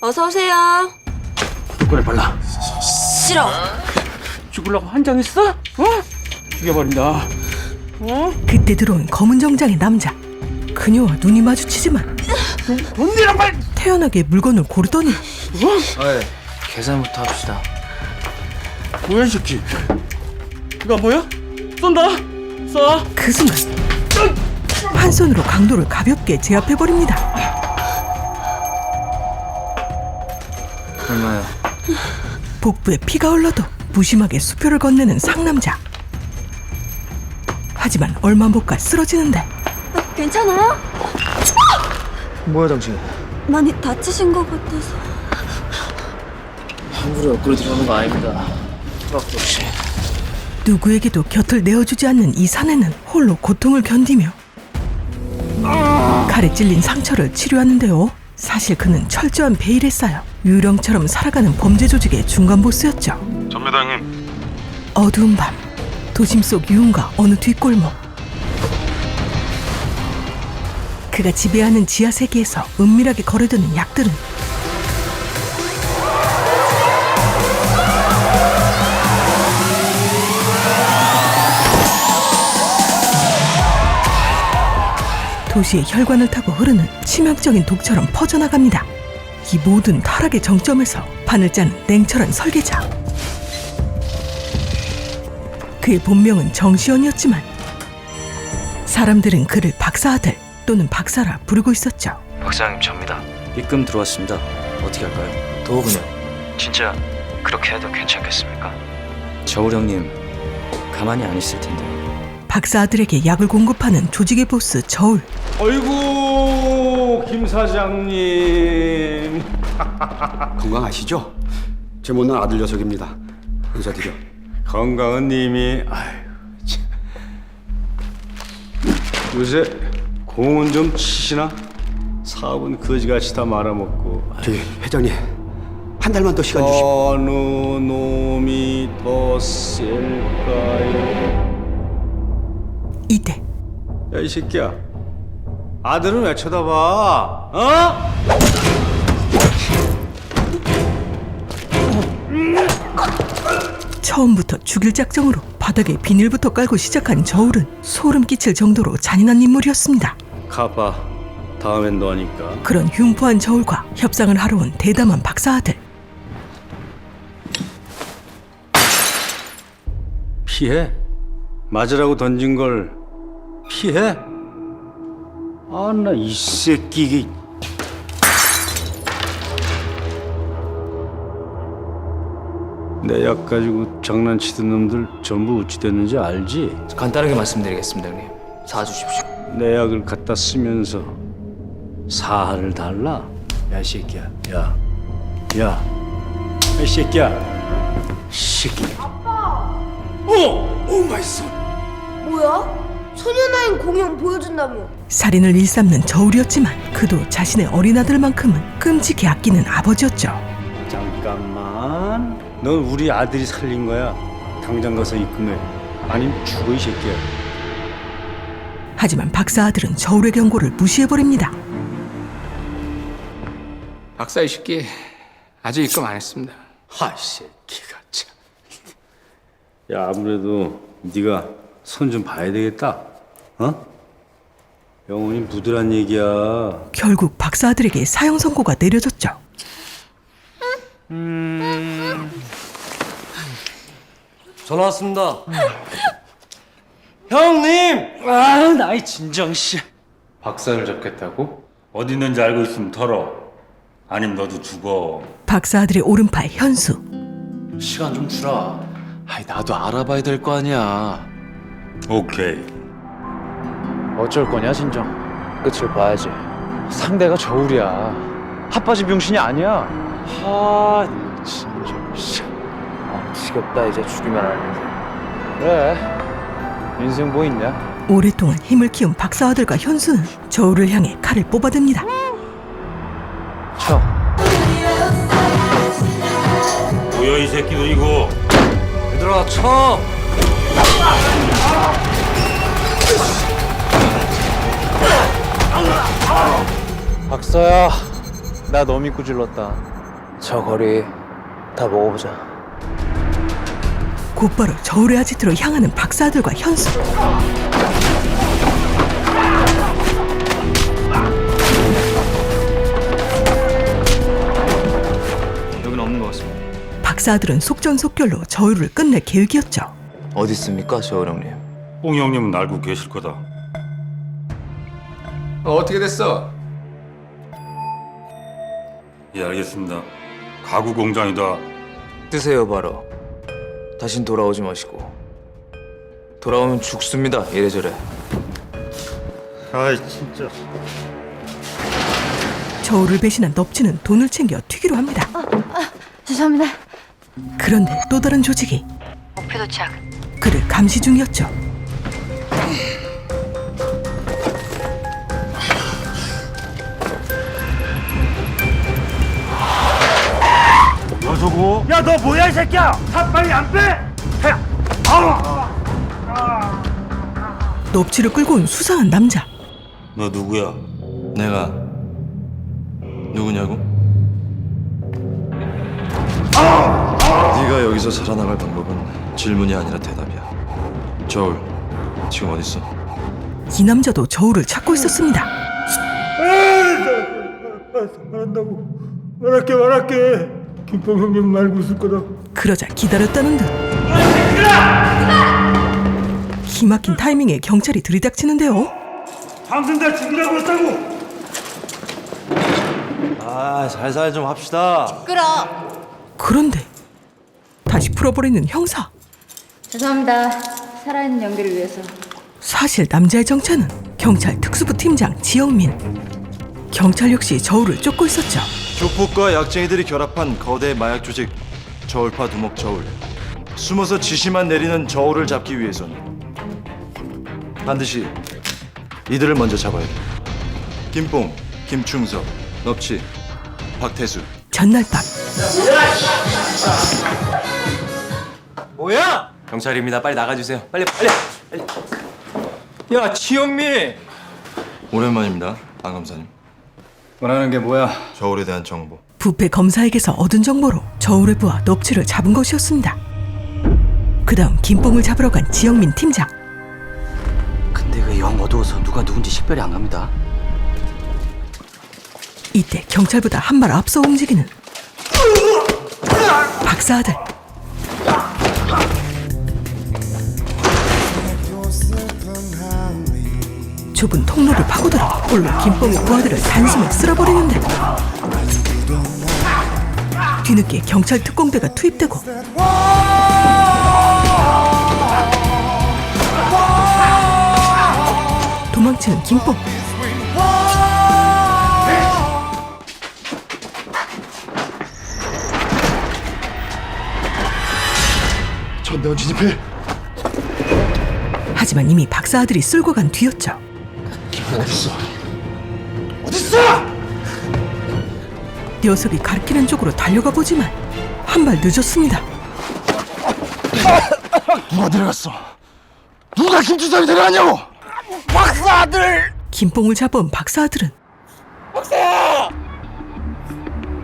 어서 오세요. 그래 빨라. 싫어. 죽으려고 한장했어? 죽여버린다. 그때 들어온 검은 정장의 남자. 그녀와 눈이 마주치지만 언니랑 말. 태연하게 물건을 고르더니 어이, 계산부터 합시다. 뭐야 이 새끼? 이거 안 보여? 쏜다. 쏴. 그 순간 한 손으로 강도를 가볍게 제압해버립니다. 얼마야? 복부에 피가 흘러도 무심하게 수표를 건네는 상남자. 하지만 얼마 못 가 쓰러지는데 괜찮아요? 뭐야 당신? 많이 다치신 것 같아서. 함부로 옆구리 들어오는 거 아닙니다. 수박도 없이. 누구에게도 곁을 내어주지 않는 이 사내는 홀로 고통을 견디며 칼에 찔린 상처를 치료하는데요. 사실 그는 철저한 베일에 쌓여 유령처럼 살아가는 범죄 조직의 중간 보스였죠. 전매당님. 어두운 밤, 도심 속 유흥가 어느 뒷골목. 그가 지배하는 지하 세계에서 은밀하게 거래되는 약들은 도시의 혈관을 타고 흐르는 치명적인 독처럼 퍼져나갑니다. 이 모든 타락의 정점에서 판을 짜는 냉철한 설계자. 그의 본명은 정시원이었지만 사람들은 그를 박사아들 또는 박사라 부르고 있었죠. 박사님 접니다. 입금 들어왔습니다. 어떻게 할까요? 도우군요. 진짜 그렇게 해도 괜찮겠습니까? 저울 형님 가만히 안 있을 텐데요. 박사아들에게 약을 공급하는 조직의 보스 저울. 어이구 김 사장님. 건강하시죠? 제 못난 아들 녀석입니다. 인사드려. 건강한 님이. 아유 참. 요새 공은 좀 치시나? 사업은 거지같이 다 말아먹고. 저기 회장님 한 달만 더 시간 주시오. 어느 놈이 더 셀까요? 이때 야 이 새끼야, 아들은 왜 쳐다봐? 어? 처음부터 죽일 작정으로 바닥에 비닐부터 깔고 시작한 저울은 소름 끼칠 정도로 잔인한 인물이었습니다. 가봐, 다음엔 너니까. 그런 흉포한 저울과 협상을 하러 온 대담한 박사아들. 피해? 맞으라고 던진 걸 피해? 아, 나 이 새끼 이게. 내 약 가지고 장난치던 놈들 전부 어찌 됐는지 알지? 간단하게 말씀드리겠습니다, 형님. 사주십시오. 내 약을 갖다 쓰면서 사활을 달라? 야, 이 새끼야. 야. 야. 이 새끼야. 이 새끼. 오 마이 갓. 뭐야? 소년아인 공연 보여준다며. 살인을 일삼는 저울이었지만 그도 자신의 어린 아들만큼은 끔찍히 아끼는 아버지였죠. 잠깐만. 넌 우리 아들이 살린 거야. 당장 가서 입금해. 아니면 죽어 이 새끼야. 하지만 박사아들은 저울의 경고를 무시해버립니다. 박사 이 새끼 아직 입금 안 했습니다. 하, 이 새끼가 참. 야, 아무래도 네가 손 좀 봐야 되겠다. 어? 영혼이 부드란 얘기야. 결국 박사아들에게 사형 선고가 내려졌죠. 전화 왔습니다. 형님! 아, 나이 진정 씨. 박사를 잡겠다고? 어디 있는지 알고 있으면 털어. 아님 너도 죽어. 박사아들의 오른팔 현수. 시간 좀 주라. 아이 나도 알아봐야 될 거 아니야. 오케이. 어쩔 거냐 진정. 끝을 봐야지. 상대가 저울이야. 핫바지 병신이 아니야. 하 진정 씨. 아 지겹다 이제 죽이면 하는데. 그래. 인생 뭐 있냐? 오랫동안 힘을 키운 박사아들과 현수는 저울을 향해 칼을 뽑아댑니다. 쳐. 뭐야 이 새끼도 이거. 얘들아 쳐. 박사야 나 너 믿고 질렀다. 저 거리 다 먹어보자. 곧바로 저울의 아지트로 향하는 박사들과 현수. 여긴 없는 것 같습니다. 박사들은 속전속결로 저울을 끝낼 계획이었죠. 어디 있습니까, 저울 형님? 뽕 형님은 알고 계실 거다. 어떻게 됐어? 예, 알겠습니다. 가구 공장이다. 뜨세요, 바로. 다신 돌아오지 마시고. 돌아오면 죽습니다, 이래저래. 아이, 진짜. 저울을 배신한 넙치는 돈을 챙겨 튀기로 합니다. 죄송합니다. 그런데 또 다른 조직이 목표 도착. 그를 감시 중이었죠. 너 저거? 야, 너 뭐야 이 새끼야? 다 빨리 안 빼! 넙치를 끌고 온 수상한 남자. 너 누구야? 내가 누구냐고? 네가 여기서 살아나갈 방법은 질문이 아니라 대답이야. 저울, 지금 어딨어? 이 남자도 저울을 찾고 있었습니다. 말한다고. 말할게. 김뽕 형님 말고 있을 거다. 그러자 기다렸다는 듯 기막힌 타이밍에 경찰이 들이닥치는데요. 방금 다 죽이라고 했다고. 아, 살살 좀 합시다. 그런데 다시 풀어버리는 형사. 죄송합니다. 살아있는 연기를 위해서. 사실 남자의 정체는 경찰 특수부 팀장 지영민. 경찰 역시 저울을 쫓고 있었죠. 조폭과 약쟁이들이 결합한 거대 마약 조직 저울파 두목 저울. 숨어서 지시만 내리는 저울을 잡기 위해서는 반드시 이들을 먼저 잡아야 돼. 김뽕, 김충석, 넙치, 박태수. 전날 밤 뭐야? 경찰입니다. 빨리 나가주세요. 빨리. 야, 지영미. 오랜만입니다, 안 검사님. 원하는 게 뭐야? 저울에 대한 정보. 부패 검사에게서 얻은 정보로 저울의 부하 넙치를 잡은 것이었습니다. 그 다음 김뽕을 잡으러 간 지영민 팀장. 근데 그 영 어두워서 누가 누군지 식별이 안 갑니다. 이때 경찰보다 한 발 앞서 움직이는 박사 아들. 좁은 통로를 파고들어 홀로 김뽕의 부하들을 단숨에 쓸어버리는데 뒤늦게 경찰 특공대가 투입되고 도망치는 김뽕. 전대원 진입해. 하지만 이미 박사 아들이 쓸고 간 뒤였죠. 어딨어? 녀석이 가리키는 쪽으로 달려가 보지만 한 발 늦었습니다. 누가 데려갔어? 누가 김준섭이 데려갔냐고? 박사 아들! 김뽕을 잡아온 박사 아들은 박사!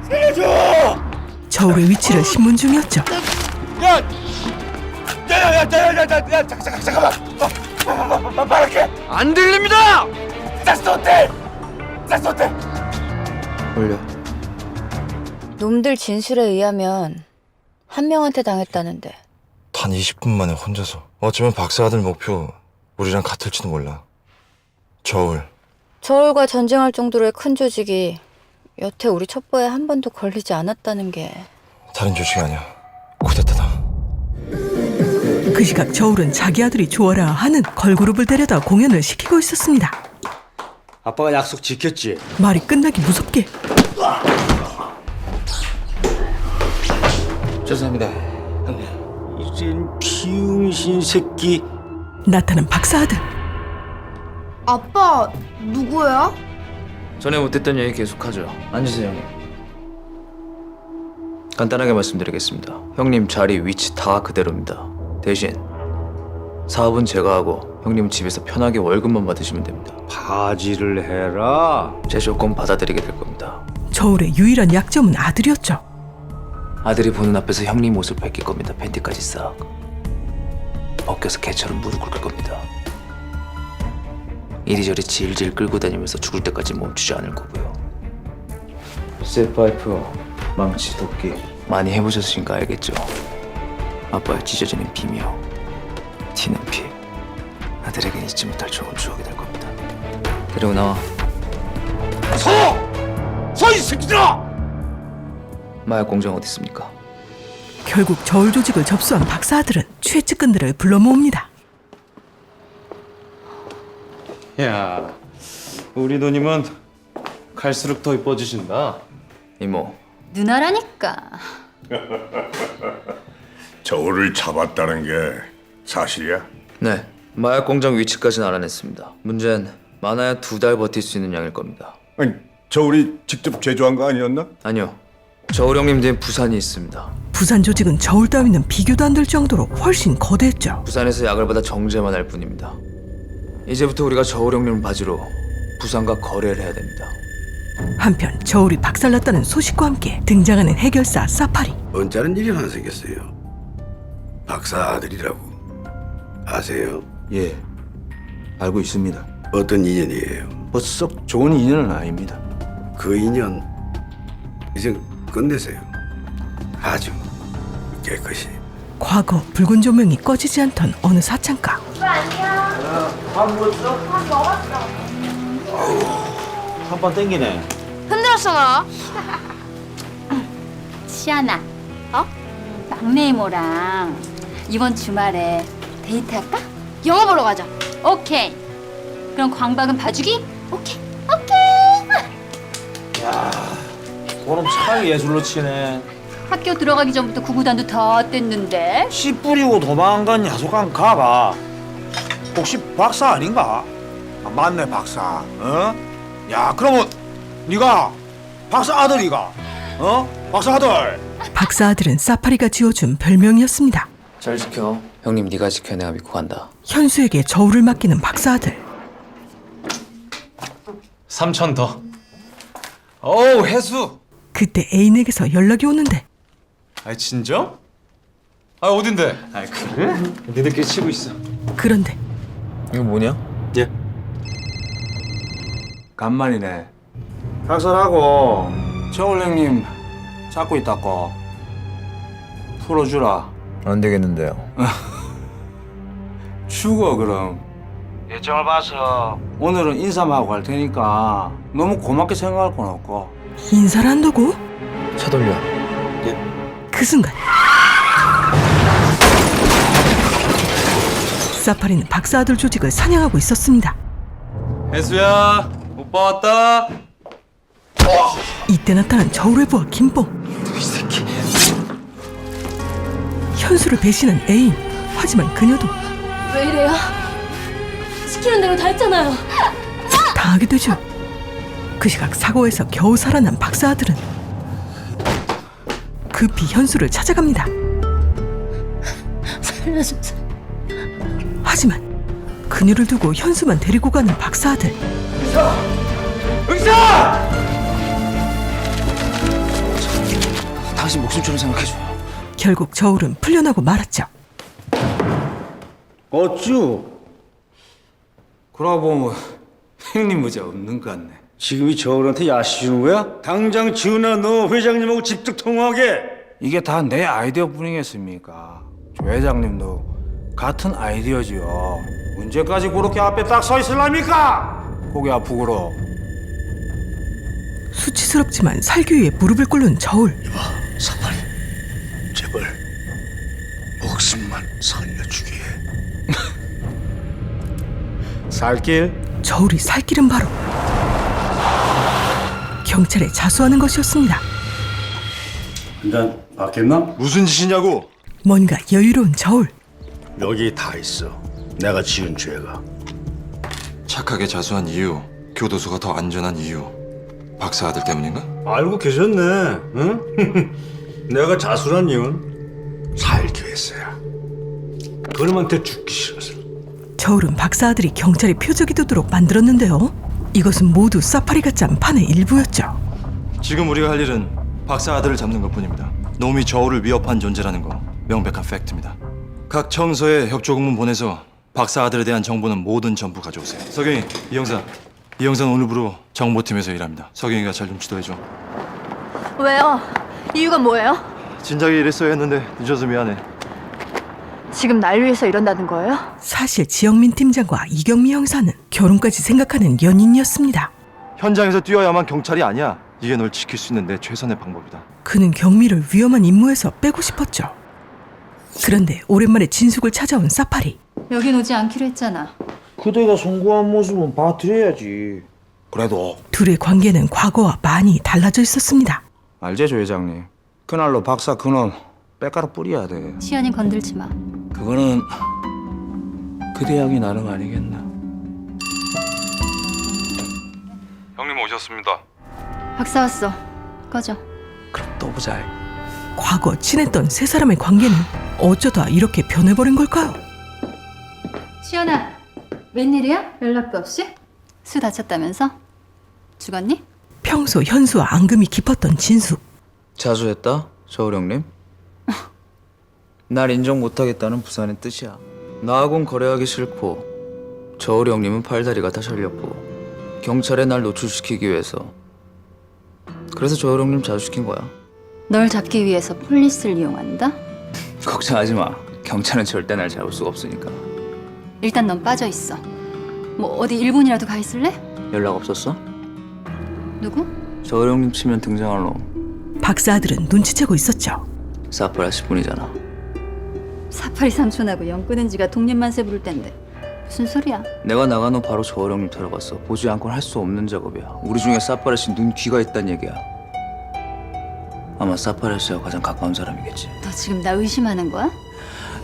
살려줘! 저울의 위치를 신문 중이었죠. 잠깐만! 말할게! 안 들립니다! 짝소텔! 올려. 놈들 진술에 의하면 한 명한테 당했다는데. 단 20분 만에 혼자서. 어쩌면 박사 아들 목표 우리랑 같을지도 몰라. 저울과 전쟁할 정도로의 큰 조직이 여태 우리 첩보에 한 번도 걸리지 않았다는 게. 다른 조직이 아니야. 쿠데타다. 그 시각 저울은 자기 아들이 좋아라 하는 걸그룹을 데려다 공연을 시키고 있었습니다. 아빠가 약속 지켰지? 말이 끝나기 무섭게 죄송합니다. 이젠 비용신 새끼. 나타난 박사 아들. 아빠 누구야? 전에 못했던 얘기 계속하죠. 앉으세요, 형님. 간단하게 말씀드리겠습니다. 형님 자리, 위치 다 그대로입니다. 대신 사업은 제가 하고 형님 집에서 편하게 월급만 받으시면 됩니다. 바지를 해라. 제 조건 받아들이게 될 겁니다. 저울의 유일한 약점은 아들이었죠. 아들이 보는 앞에서 형님 옷을 벗길 겁니다. 팬티까지 싹 벗겨서 개처럼 무릎 꿇을 겁니다. 이리저리 질질 끌고 다니면서 죽을 때까지 멈추지 않을 거고요. 쇠파이프, 망치, 도끼 많이 해보셨으니까 알겠죠. 아빠의 찢어지는 비며 튀는 피, 아들에겐 잊지 못할 좋은 추억이 될 겁니다. 데리고 나와. 이 새끼들아! 마약 공장 어디 있습니까? 결국 저울 조직을 접수한 박사 아들은 최측근들을 불러 모읍니다. 야, 우리 누님은 갈수록 더 이뻐지신다. 이모, 누나라니까. 저울을 잡았다는 게 사실이야? 네, 마약 공장 위치까지는 알아냈습니다. 문제는 많아야 2달 버틸 수 있는 양일 겁니다. 아니, 저울이 직접 제조한 거 아니었나? 아니요, 저울 형님 뒤엔 부산이 있습니다. 부산 조직은 저울 따위는 비교도 안 될 정도로 훨씬 거대했죠. 부산에서 약을 받아 정제만 할 뿐입니다. 이제부터 우리가 저울 형님을 바지로 부산과 거래를 해야 됩니다. 한편 저울이 박살났다는 소식과 함께 등장하는 해결사 사파리. 언짢은 일이 하나 생겼어요. 박사 아들이라고 아세요? 예, 알고 있습니다. 어떤 인연이에요? 뭐 썩 좋은 인연은 아닙니다. 그 인연 이제 끝내세요. 아주 깨끗이. 과거 붉은 조명이 꺼지지 않던 어느 사창가. 한번 땡기네. 흔들었어 나. 시아나, 막내 이모랑 이번 주말에 데이트할까? 영화 보러 가자. 오케이. 그럼 광박은 봐주기? 오케이. 그럼 참 예술로 치네. 학교 들어가기 전부터 구구단도 다 뗐는데. 씨 뿌리고 도망간 야속한 가가 혹시 박사 아닌가? 아, 맞네 박사. 어? 야 그러면 네가 박사 아들이가? 어? 박사 아들. 박사 아들은 사파리가 지어준 별명이었습니다. 잘 지켜. 형님 네가 지켜. 내가 믿고 간다. 현수에게 저울을 맡기는 박사 아들. 3천 더. 어우, 해수. 그때 애인에게서 연락이 오는데 아이, 진정? 아, 어딘데? 아이, 그래? 니들끼리 치고 있어. 그런데 이거 뭐냐? 예. 간만이네. 박사라고 저울 형님 찾고 있다고. 풀어주라. 안 되겠는데요. 죽어 그럼. 예정을 봐서 오늘은 인사만 하고 갈 테니까 너무 고맙게 생각할 건 없고. 인사를 한다고? 차 돌려. 그 순간 사파리는 박사 아들 조직을 사냥하고 있었습니다. 혜수야, 오빠 왔다. 이때 나타난 저울을 보아 김뽕. 현수를 배신한 애인. 하지만 그녀도 왜 이래요? 시키는 대로 다 했잖아요. 당하게 되죠. 그 시각 사고에서 겨우 살아난 박사 아들은 급히 현수를 찾아갑니다. 살려주세요. 하지만 그녀를 두고 현수만 데리고 가는 박사 아들. 당신 목숨처럼 생각해줘. 결국 저울은 풀려나고 말았죠. 어쭈? 그러고 보면 형님 무죄 없는 것 같네. 지금이 저울한테 야시 주는 거야? 당장 지훈아 너 회장님하고 직접 통화하게. 이게 다 내 아이디어 뿐이겠습니까? 조 회장님도 같은 아이디어지요. 언제까지 그렇게 앞에 딱 서 있을랍니까? 고개 아프고로. 수치스럽지만 살기 위해 무릎을 꿇는 저울. 사파리, 제발 목숨만 살려주게 해. 살길. 저울이 살 길은 바로 경찰에 자수하는 것이었습니다. 한잔 받겠나? 무슨 짓이냐고? 뭔가 여유로운 저울. 여기 다 있어. 내가 지은 죄가. 착하게 자수한 이유, 교도소가 더 안전한 이유, 박사 아들 때문인가? 알고 계셨네. 응? 내가 자수란 이유는 살기 위해서야. 그놈한테 죽기 싫어서. 저울은 박사 아들이 경찰의 표적이 되도록 만들었는데요. 이것은 모두 사파리가 짠 판의 일부였죠. 지금 우리가 할 일은 박사 아들을 잡는 것뿐입니다. 놈이 저울을 위협한 존재라는 거 명백한 팩트입니다. 각 청서에 협조 공문 보내서 박사 아들에 대한 정보는 뭐든 전부 가져오세요. 석영이, 이 형사는 오늘부로 정보팀에서 일합니다. 석영이가 잘 좀 지도해줘. 왜요? 이유가 뭐예요? 진작에 이랬어야 했는데 늦어서 미안해. 지금 날 위해서 이런다는 거예요? 사실 지영민 팀장과 이경미 형사는 결혼까지 생각하는 연인이었습니다. 현장에서 뛰어야만 경찰이 아니야. 이게 널 지킬 수 있는 내 최선의 방법이다. 그는 경미를 위험한 임무에서 빼고 싶었죠. 그런데 오랜만에 진숙을 찾아온 사파리. 여긴 오지 않기로 했잖아. 그대가 송구한 모습은 봐드려야지. 그래도 둘의 관계는 과거와 많이 달라져 있었습니다. 알제 조 회장님. 그날로 박사 그놈 빽가루 뿌려야 돼. 시연이 건들지 마. 그거는 그대 약이 나름 아니겠나. 형님 오셨습니다. 박사 왔어. 꺼져. 그럼 또 보자. 과거 친했던 세 사람의 관계는 어쩌다 이렇게 변해버린 걸까요? 시연아, 웬일이야? 연락도 없이? 수 다쳤다면서? 죽었니? 평소 현수와 앙금이 깊었던 진숙. 자수했다, 저울 형님. 날 인정 못하겠다는 부산의 뜻이야. 나하고는 거래하기 싫고 저울 형님은 팔다리가 다 잘렸고 경찰에 날 노출시키기 위해서. 그래서 저울 형님 자수시킨 거야. 널 잡기 위해서 폴리스를 이용한다? 걱정하지 마. 경찰은 절대 날 잡을 수가 없으니까. 일단 넌 빠져 있어. 뭐 어디 일본이라도 가 있을래? 연락 없었어? 누구? 저울 형님 치면 등장할 놈. 박사 아들은 눈치채고 있었죠. 사프라시 뿐이잖아. 사파리 삼촌하고 영 끊은 지가 독립만세 부를 땐데 무슨 소리야? 내가 나간 후 바로 저울 형님 들어갔어. 보지 않고는 할 수 없는 작업이야. 우리 중에 사파라시 눈, 귀가 있단 얘기야. 아마 사파라시와 가장 가까운 사람이겠지. 너 지금 나 의심하는 거야?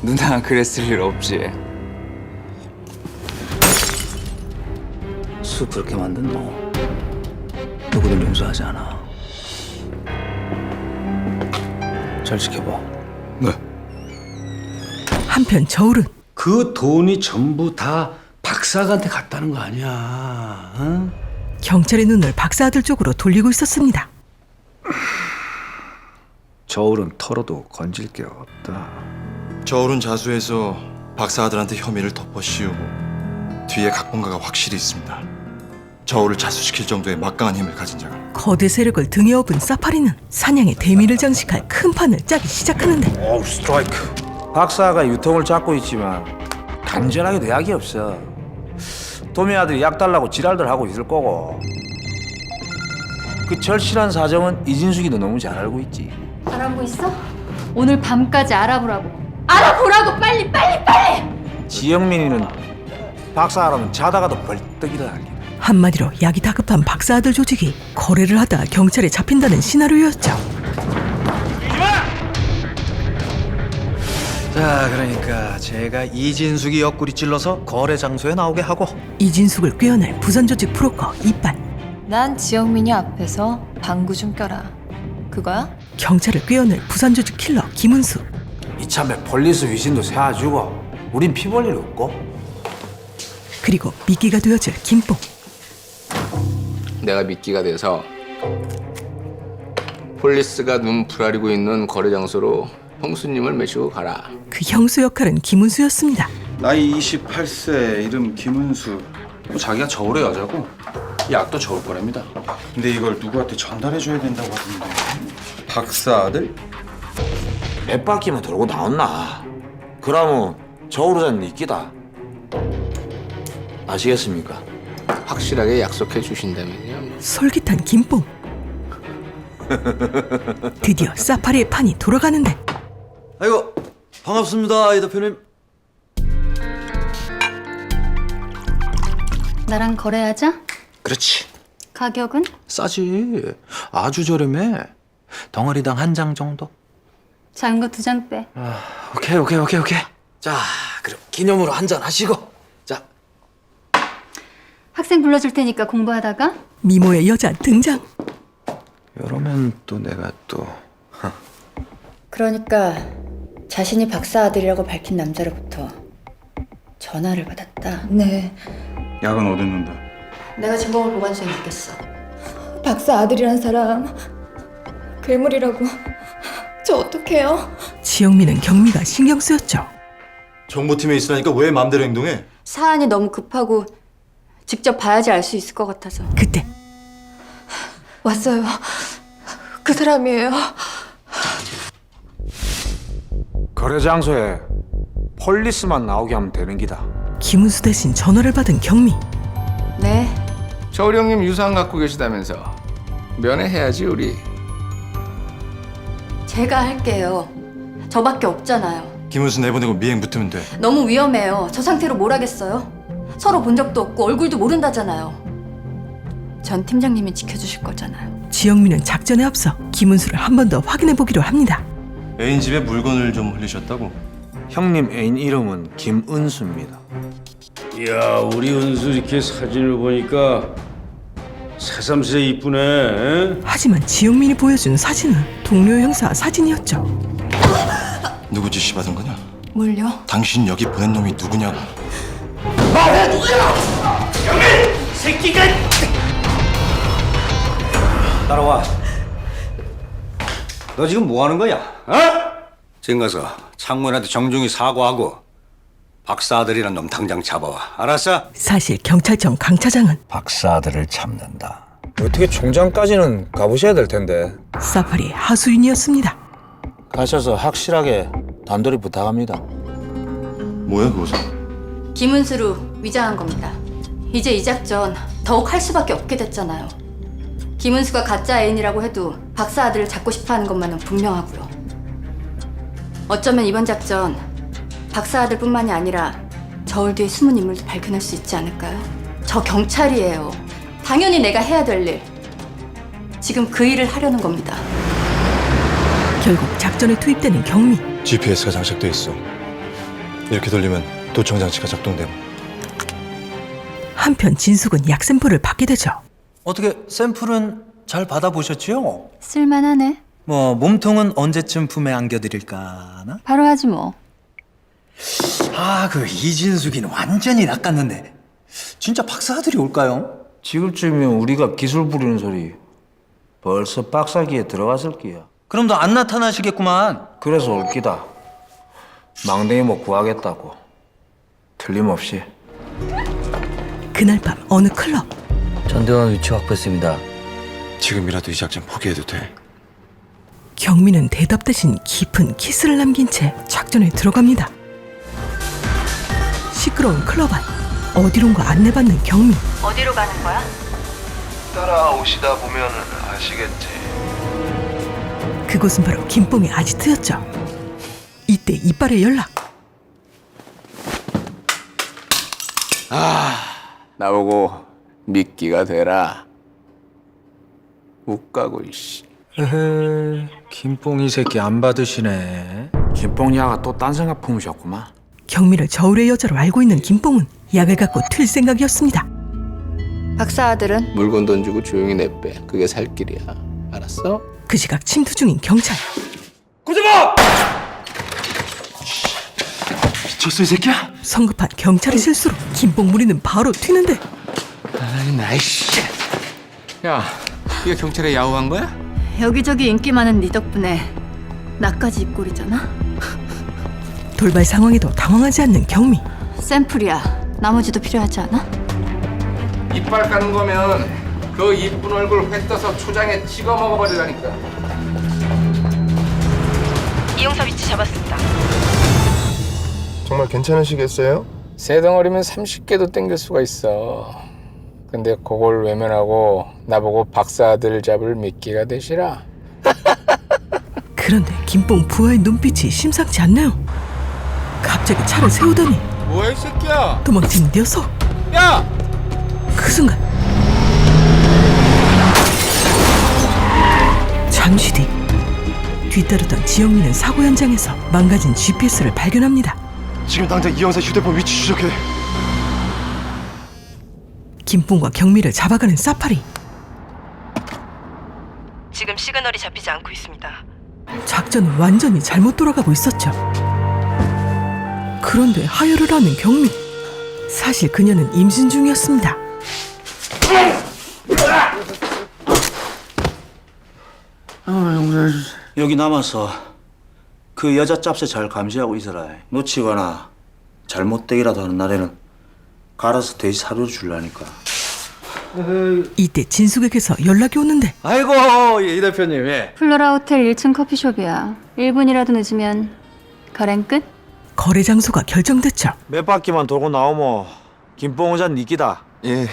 누나 그랬을 일 없지. 수 그렇게 만든 너 누구든 용서하지 않아. 잘 지켜봐. 네. 한편 저울은 그 돈이 전부 다 박사한테 갔다는 거 아니야? 응? 경찰의 눈을 박사 아들 쪽으로 돌리고 있었습니다. 저울은 털어도 건질 게 없다. 저울은 자수해서 박사 아들한테 혐의를 덮어 씌우고 뒤에 각본가가 확실히 있습니다. 저울을 자수시킬 정도의 막강한 힘을 가진 자가. 거대 세력을 등에 업은 사파리는 사냥의 대미를 장식할 큰 판을 짜기 시작하는데 오 스트라이크. 박사가 유통을 잡고 있지만 간절하게 대학이 없어. 도미 아들이 약 달라고 지랄들 하고 있을 거고. 그 절실한 사정은 이진숙이도 너무 잘 알고 있지. 알아보고 있어? 오늘 밤까지 알아보라고. 알아보라고 빨리 빨리 빨리! 지영민이는 박사 알아면 자다가도 벌떡 일어날게. 한마디로 약이 다급한 박사 아들 조직이 거래를 하다 경찰에 잡힌다는 시나리오였죠. 자, 그러니까 제가 이진숙이 옆구리 찔러서 거래 장소에 나오게 하고 이진숙을 꿰어낼 부산 조직 브로커 이빨. 난 지영민이 앞에서 방구 좀 껴라. 그거야? 경찰을 꿰어낼 부산 조직 킬러 김은수. 이참에 폴리스 위신도 세워주고 우린 피 볼 일 없고. 그리고 미끼가 되어줄 김뽕. 내가 미끼가 돼서 폴리스가 눈 부라리고 있는 거래 장소로 형수님을 메시고 가라. 그 형수 역할은 김은수였습니다. 나이 28세, 이름 김은수. 자기가 저울의 여자고 약도 저울 거랍니다. 근데 이걸 누구한테 전달해줘야 된다고 하던데. 박사 아들? 몇 바퀴만 돌고 나왔나? 그러면 저우르자는 이끼다. 아시겠습니까? 확실하게 약속해 주신다면요. 솔깃한 김뽕. 드디어 사파리의 판이 돌아가는데 아이고 반갑습니다, 이 대표님. 나랑 거래하자? 그렇지. 가격은? 싸지. 아주 저렴해. 덩어리당 한 장 정도. 작은 거 2장 빼. 오케이. 자, 그럼 기념으로 한 잔 하시고. 자, 학생 불러줄 테니까 공부하다가. 미모의 여자 등장. 이러면 또 내가 또 그러니까 자신이 박사 아들이라고 밝힌 남자로부터 전화를 받았다. 네. 약은 어딨는데? 내가 증거물 보관소에 맡겼어. 박사 아들이란 사람 괴물이라고. 저 어떡해요? 지영민은 경미가 신경 쓰였죠. 정보팀에 있으라니까 왜 마음대로 행동해? 사안이 너무 급하고 직접 봐야지 알 수 있을 것 같아서. 그때 왔어요. 그 사람이에요. 거래 장소에 폴리스만 나오게 하면 되는 기다. 김은수 대신 전화를 받은 경미. 네. 저우리 형님 유산 갖고 계시다면서 면회해야지 우리. 제가 할게요. 저밖에 없잖아요. 김은수 내보내고 미행 붙으면 돼. 너무 위험해요. 저 상태로 뭘 하겠어요? 서로 본 적도 없고 얼굴도 모른다잖아요. 전 팀장님이 지켜주실 거잖아요. 지영민은 작전에 앞서 김은수를 한 번 더 확인해 보기로 합니다. 애인 집에 물건을 좀 흘리셨다고? 형님 애인 이름은 김은수입니다. 야, 우리 은수 이렇게 사진을 보니까 새삼스레 이쁘네. 하지만 지영민이 보여준 사진은 동료 형사 사진이었죠. 누구 지시 받은 거냐? 뭘요? 당신 여기 보낸 놈이 누구냐고. 따라와. 너 지금 뭐 하는 거야? 어? 지금 가서 창문한테 정중히 사과하고 박사 아들이란 놈 당장 잡아와. 알았어? 사실 경찰청 강 차장은 박사 아들을 잡는다. 어떻게 총장까지는 가보셔야 될 텐데. 사파리의 하수인이었습니다. 가셔서 확실하게 단도리 부탁합니다. 뭐야 그것은? 김은수로 위장한 겁니다. 이제 이 작전 더욱 할 수밖에 없게 됐잖아요. 김은수가 가짜 애인이라고 해도 박사 아들을 잡고 싶어하는 것만은 분명하고요. 어쩌면 이번 작전 박사 아들뿐만이 아니라 저울 뒤에 숨은 인물도 발견할 수 있지 않을까요? 저 경찰이에요. 당연히 내가 해야 될 일. 지금 그 일을 하려는 겁니다. 결국 작전에 투입되는 경미. GPS가 장착돼 있어. 이렇게 돌리면 도청 장치가 작동됨. 한편 진숙은 약 샘플을 받게 되죠. 어떻게 샘플은 잘 받아보셨지요? 쓸만하네. 뭐 몸통은 언제쯤 품에 안겨드릴까나? 바로 하지 뭐. 아, 그 이진숙이는 완전히 낚았는데 진짜 박사 아들이 올까요? 지금쯤이면 우리가 기술 부리는 소리 벌써 박사기에 들어갔을 끼야. 그럼 너 안 나타나시겠구만. 그래서 올 끼다. 망댕이 뭐 구하겠다고. 틀림없이. 그날 밤 어느 클럽. 전대원 위치 확보했습니다. 지금이라도 이 작전 포기해도 돼. 경미는 대답 대신 깊은 키스를 남긴 채 작전에 들어갑니다. 시끄러운 클럽 안 어디론가 안내받는 경미. 어디로 가는 거야? 따라오시다 보면 아시겠지. 그곳은 바로 김뽕의 아지트였죠. 이때 이빨의 연락. 나보고 미끼가 되라. 못 가고 이씨. 에헤, 김뽕이 새끼 안 받으시네. 김뽕야가 또 딴 생각 품으셨구만. 경미를 저울의 여자로 알고 있는 김뽕은 약을 갖고 튈 생각이었습니다. 박사 아들은? 물건 던지고 조용히 내빼. 그게 살 길이야. 알았어? 그 시각 침투 중인 경찰. 미쳤어 이 새끼야? 성급한 경찰의 실수로 김뽕 무리는 바로 튀는데 아니 나이씨. 야, 이게 경찰에 야호한 거야? 여기저기 인기 많은 네 덕분에 나까지 입꼬리잖아? 돌발 상황에도 당황하지 않는 경미. 샘플이야. 나머지도 필요하지 않아? 이빨 까는 거면 그 이쁜 얼굴 회 떠서 초장에 찍어 먹어버리라니까. 이용사 위치 잡았습니다. 정말 괜찮으시겠어요? 새 덩어리면 30개도 땡길 수가 있어. 근데 그걸 외면하고 나보고 박사 아들 잡을 미끼가 되시라. 그런데 김뽕 부하의 눈빛이 심상치 않네요. 갑자기 차를 세우더니 뭐야 이 새끼야? 도망치는 녀석. 야! 그 순간 잠시 뒤 뒤따르던 지영민은 사고 현장에서 망가진 GPS를 발견합니다. 지금 당장 이 형사 휴대폰 위치 추적해. 김뽕과 경미를 잡아가는 사파리. 지금 시그널이 잡히지 않고 있습니다. 작전은 완전히 잘못 돌아가고 있었죠. 그런데 하혈을 하는 경미. 사실 그녀는 임신 중이었습니다. 여기 남아서 그 여자 짭새 잘 감시하고 있어라. 놓치거나 잘못되기라도 하는 날에는 갈아서 돼지 사료를 줄라니까. 이때 진숙에게서 연락이 오는데 아이고 이 대표님. 예. 플로라 호텔 1층 커피숍이야. 1분이라도 늦으면 거래는 끝? 거래 장소가 결정됐죠. 몇 바퀴만 돌고 나오면 김뽕호자 니끼다. 예,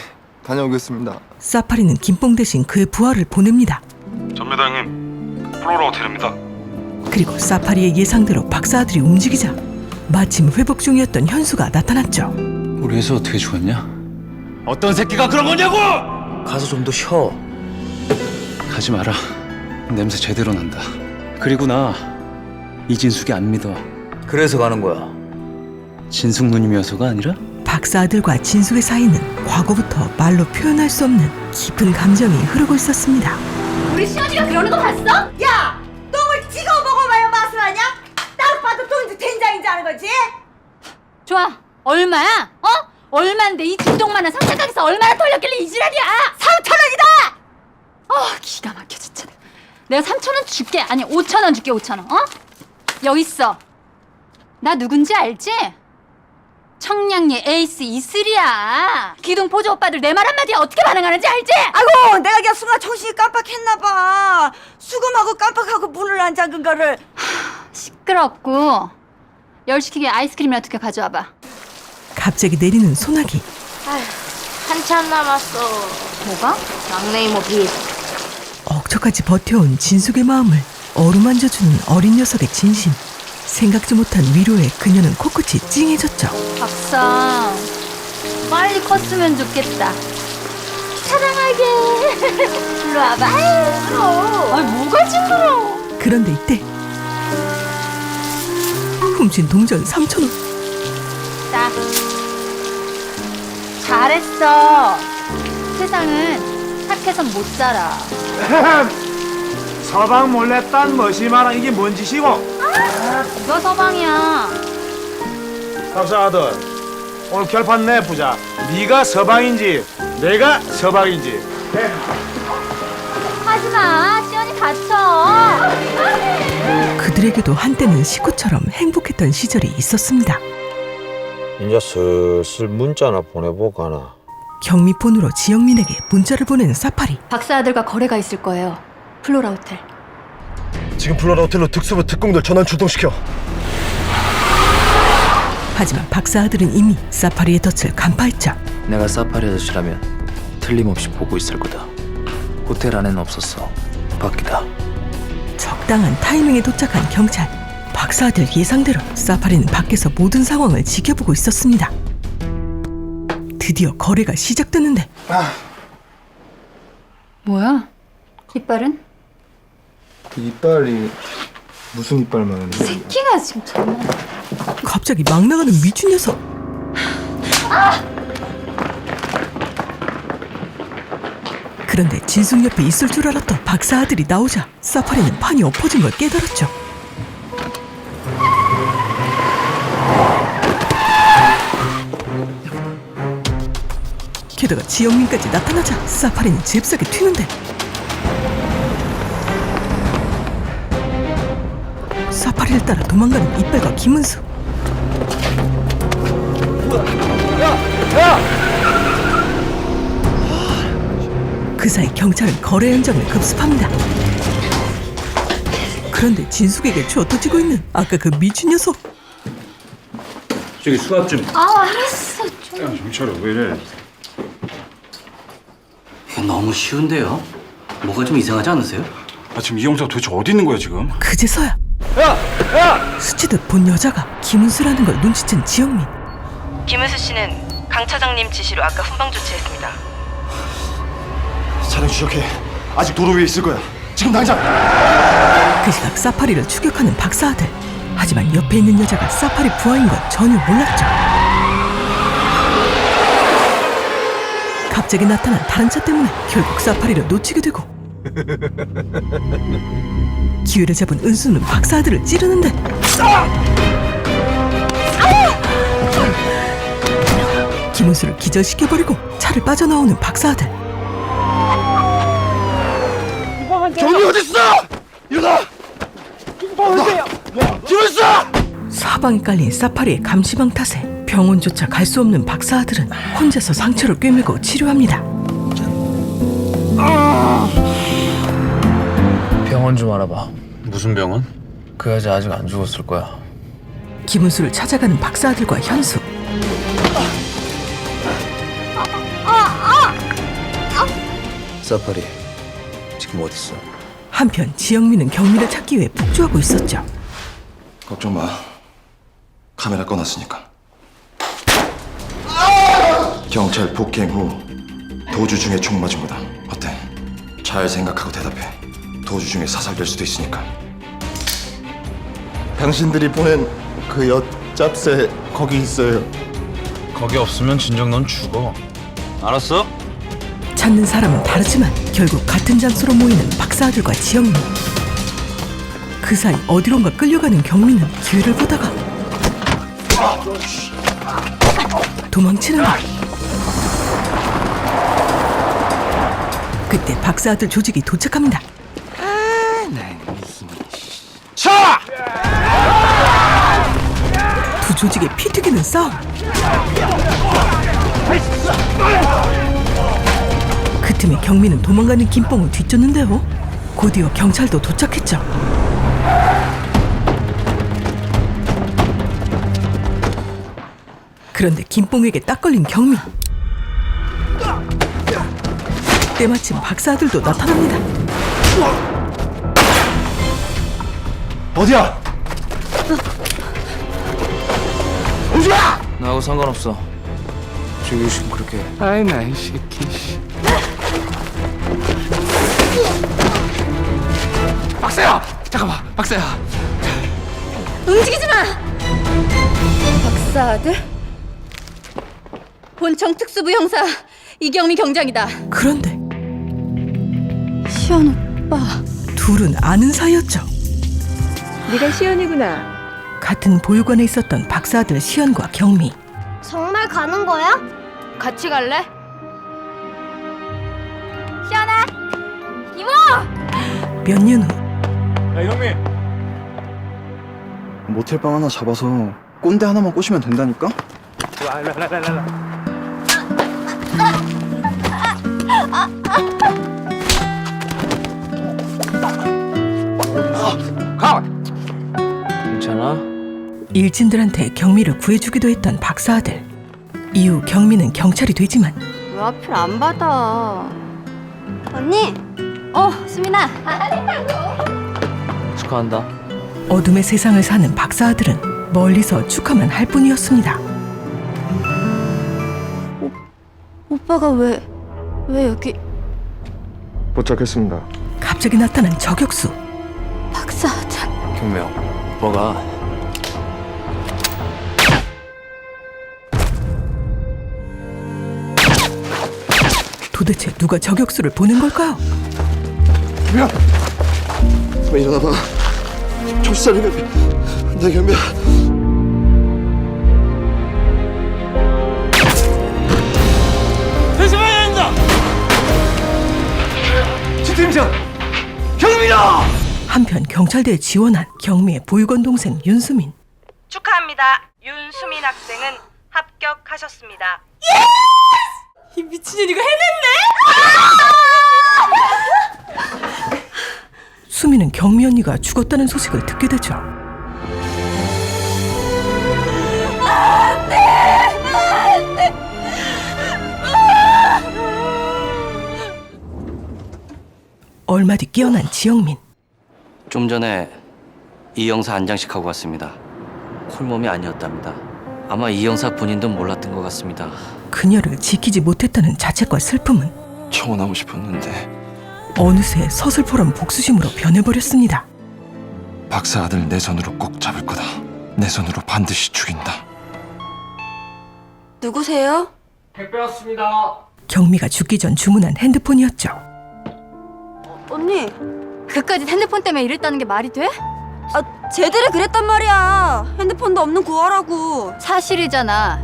다녀오겠습니다. 사파리는 김뽕 대신 그의 부하를 보냅니다. 전매다 형님, 플로라 호텔입니다. 그리고 사파리의 예상대로 박사 아들이 움직이자 마침 회복 중이었던 현수가 나타났죠. 우리 회사 어떻게 죽었냐? 어떤 새끼가 그런 거냐고! 가서 좀 더 쉬어. 가지 마라. 냄새 제대로 난다. 그리고 나 이진숙이 안 믿어. 그래서 가는 거야. 진숙 누님이어서가 아니라? 박사 아들과 진숙의 사이는 과거부터 말로 표현할 수 없는 깊은 감정이 흐르고 있었습니다. 우리 시연이가 그러는 거 봤어? 야! 똥을 찍어 먹어봐야 맛을 아냐? 딱 봐도 똥인지 된장인지 아는 거지? 좋아. 얼마야? 어? 얼만데 이 주동만한 상자가게에서 얼마나 털렸길래 이 지랄이야? 3,000원이다! 기가 막혀 진짜. 내가 3,000원 줄게. 아니 5,000원 줄게. 5,000원. 어? 여기 있어. 나 누군지 알지? 청량리 에이스 이슬이야. 기둥 포즈 오빠들 내 말 한마디에 어떻게 반응하는지 알지? 아이고 내가 그냥 순간 정신이 깜빡했나봐. 수금하고 깜빡하고 문을 안 잠근 거를. 시끄럽고 열 시키게 아이스크림이나 2개 가져와봐. 갑자기 내리는 소나기. 아휴 한참 남았어. 뭐가? 막내 이모 빚. 억초까지 버텨온 진숙의 마음을 어루만져주는 어린 녀석의 진심. 생각지 못한 위로에 그녀는 코끝이 찡해졌죠. 박사 빨리 컸으면 좋겠다. 사랑하게. 일로 와봐. 아이 뭐가 징그러. 그런데 이때 훔친 동전 3,000원. 자, 잘했어. 세상은 착해선 못 살아. 서방 몰래 딴 머시마랑 이게 뭔 짓이고? 누가 서방이야? 박사 아들, 오늘 결판 내보자. 네가 서방인지 내가 서방인지. 하지마. 시연이 다쳐. 그들에게도 한때는 식구처럼 행복했던 시절이 있었습니다. 이제 슬슬 문자나 보내보고 가나. 경미폰으로 지영민에게 문자를 보낸 사파리. 박사 아들과 거래가 있을 거예요. 플로라 호텔. 지금 플로라 호텔로 특수부 특공들 전원 출동시켜. 하지만 박사 아들은 이미 사파리의 덫을 간파했죠. 내가 사파리 아저씨라면 틀림없이 보고 있을 거다. 호텔 안에는 없었어. 밖이다. 적당한 타이밍에 도착한 경찰. 박사 아들 예상대로 사파리는 밖에서 모든 상황을 지켜보고 있었습니다. 드디어 거래가 시작됐는데 뭐야? 이빨은? 이빨이 무슨 이빨만 하는 거야? 새끼가 지금 정말. 갑자기 막 나가는 미친 녀석. 그런데 진숙 옆에 있을 줄 알았던 박사 아들이 나오자 사파리는 판이 엎어진 걸 깨달았죠. 게다가 지영민까지 나타나자 사파리는 잽싸게 튀는데 사파리를 따라 도망가는 이빨과 김은수. 그 사이 경찰은 거래 현장을 급습합니다. 그런데 진숙에게 쥐어터지고 있는 아까 그 미친 녀석. 저기 수갑 좀. 알았어. 좀. 야, 경찰아 왜 이래? 이거 너무 쉬운데요? 뭐가 좀 이상하지 않으세요? 지금 이 형사가 도대체 어디 있는 거야 지금? 그제서야 스치듯 본 여자가 김은수라는 걸 눈치챈 지영민. 김은수 씨는 강 차장님 지시로 아까 훈방 조치했습니다. 차량 추적해. 아직 도로 위에 있을 거야. 지금 당장. 그 시각 사파리를 추격하는 박사 아들. 하지만 옆에 있는 여자가 사파리 부하인 건 전혀 몰랐죠. 갑자기 나타난 다른 차 때문에 결국 사파리를 놓치게 되고 기회를 잡은 은수는 박사 아들을 찌르는데 김은수를 기절시켜버리고 차를 빠져나오는 박사 아들. 경이 어딨어? 사방에 깔린 사파리의 감시망 탓에 병원조차 갈 수 없는 박사 아들은 혼자서 상처를 꿰매고 치료합니다. 병원 좀 알아봐. 무슨 병원? 그 여자 아직 안 죽었을 거야. 김은수를 찾아가는 박사 아들과 현수. 사파리 지금 어딨어? 한편 지영민은 경미를 찾기 위해 폭주하고 있었죠. 걱정 마. 카메라 꺼놨으니까. 경찰 폭행 후 도주 중에 총 맞은 거다. 어때? 잘 생각하고 대답해. 도주 중에 사살될 수도 있으니까. 당신들이 보낸 그 엿짭새 거기 있어요. 거기 없으면 진정 넌 죽어. 알았어? 찾는 사람은 다르지만 결국 같은 장소로 모이는 박사 아들과 지영민. 그 사이 어디론가 끌려가는 경민은 기회를 보다가 도망치는 것. 그때 박사 아들 조직이 도착합니다. 두 조직의 피 튀기는 싸움. 그 틈에 경민은 도망가는 김뽕을 뒤쫓는데요. 곧이어 경찰도 도착했죠. 그런데 김뽕에게 딱 걸린 경민. 때마침 박사 아들도 나타납니다. 어디야? 우주야! 나하고 상관없어. 죽이고 싶으면 그렇게 해. 아이 나 이 새끼. 박사야! 잠깐만, 박사야. 움직이지 마! 박사 아들? 본청 특수부 형사 이경미 경장이다. 그런데 시연 오빠. 둘은 아는 사이였죠. 네가 시연이구나. 같은 보육원에 있었던 박사 아들 시연과 경미. 정말 가는 거야? 같이 갈래? 시연아! 이모! 몇 년 후 야 이경민. 모텔방 하나 잡아서 꼰대 하나만 꼬시면 된다니까? 괜찮아? 일진들한테 경미를 구해주기도 했던 박사 아들. 이후 경미는 경찰이 되지만 왜 하필 안 받아? 언니! 수민아. 축하한다. 어둠의 세상을 사는 박사 아들은 멀리서 축하만 할 뿐이었습니다. 오빠가 왜 여기? 도착했습니다. 갑자기 나타난 저격수. 박사 아들. 경명, 오빠가 도대체 누가 저격수를 보낸 걸까요? 경미야! 왜 일어나봐. 정신 차리면 내 경미야. 조심해야 된다. 지팀장 경미야! 한편 경찰대에 지원한 경미의 보육원 동생 윤수민. 축하합니다. 윤수민 학생은 합격하셨습니다. 이 미친년이가 해냈네? 수민은 경미 언니가 죽었다는 소식을 듣게 되죠. 얼마 뒤 깨어난 지영민. 좀 전에 이 형사 안장식하고 왔습니다. 콜몸이 아니었답니다. 아마 이 형사 본인도 몰랐던 것 같습니다. 그녀를 지키지 못했다는 자책과 슬픔은 청혼하고 싶었는데 어느새 서슬퍼런 복수심으로 변해버렸습니다. 박사 아들 내 손으로 꼭 잡을 거다. 내 손으로 반드시 죽인다. 누구세요? 택배 왔습니다. 경미가 죽기 전 주문한 핸드폰이었죠. 언니. 그까짓 핸드폰 때문에 이랬다는 게 말이 돼? 쟤들이 그랬단 말이야. 핸드폰도 없는 구하라고. 사실이잖아.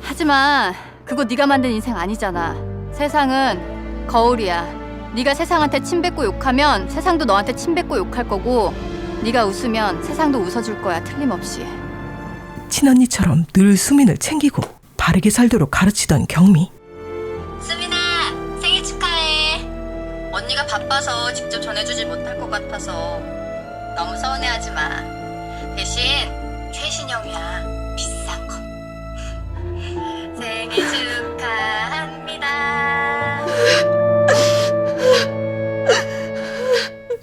하지만 그거 네가 만든 인생 아니잖아. 세상은 거울이야. 네가 세상한테 침뱉고 욕하면 세상도 너한테 침뱉고 욕할 거고, 네가 웃으면 세상도 웃어줄 거야, 틀림없이. 친언니처럼 늘 수민을 챙기고 바르게 살도록 가르치던 경미. 수민아, 생일 축하해. 언니가 바빠서 직접 전해주지 못할 것 같아서 너무 서운해하지 마. 대신 최신형이야. 비싼 거. 생일 축하합니다.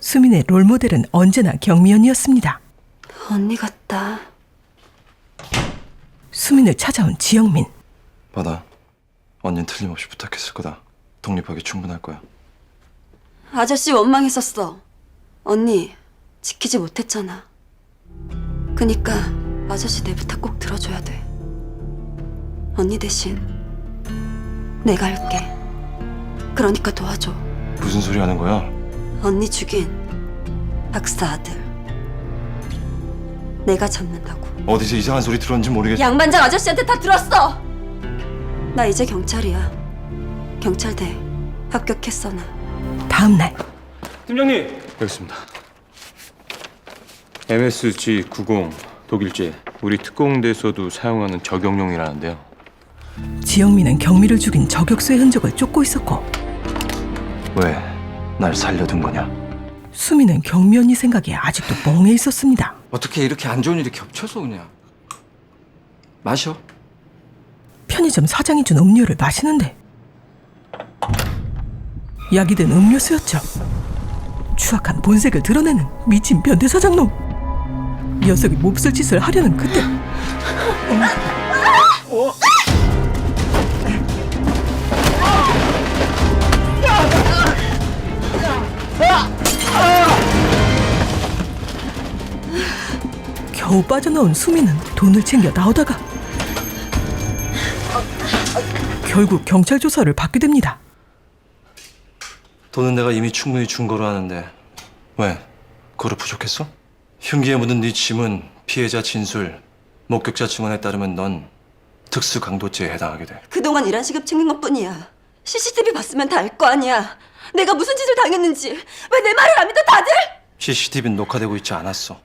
수민의 롤모델은 언제나 경미 언니였습니다. 언니 같다. 수민을 찾아온 지영민. 받아. 언니는 틀림없이 부탁했을 거다. 독립하기 충분할 거야. 아저씨 원망했었어. 언니 지키지 못했잖아. 그니까 아저씨 내 부탁 꼭 들어줘야 돼. 언니 대신 내가 할게. 그러니까 도와줘. 무슨 소리 하는 거야? 언니 죽인 박사 아들 내가 잡는다고. 어디서 이상한 소리 들었는지 모르겠... 양반장 아저씨한테 다 들었어. 나 이제 경찰이야. 경찰대 합격했어 나. 다음 날 팀장님 여기 있습니다. MSG90 독일제 우리 특공대에서도 사용하는 적용용이라는데요. 지영민은 경미를 죽인 저격수의 흔적을 쫓고 있었고 왜 날 살려둔 거냐? 수민은 경미 언니 생각에 아직도 멍해 있었습니다. 어떻게 이렇게 안 좋은 일이 겹쳐서 그냥. 마셔. 편의점 사장이 준 음료를 마시는데 약이 든 음료수였죠. 추악한 본색을 드러내는 미친 변태사장놈. 녀석이 몹쓸 짓을 하려는 그때 겨우 빠져나온 수민은 돈을 챙겨 나오다가 결국 경찰 조사를 받게 됩니다. 돈은 내가 이미 충분히 준 거로 아는데 왜? 그거로 부족했어? 흉기에 묻은 네 짐은 피해자 진술, 목격자 증언에 따르면 넌 특수 강도죄에 해당하게 돼. 그동안 일한 시급 챙긴 것뿐이야. CCTV 봤으면 다 알 거 아니야. 내가 무슨 짓을 당했는지. 왜 내 말을 안 믿어 다들? CCTV는 녹화되고 있지 않았어.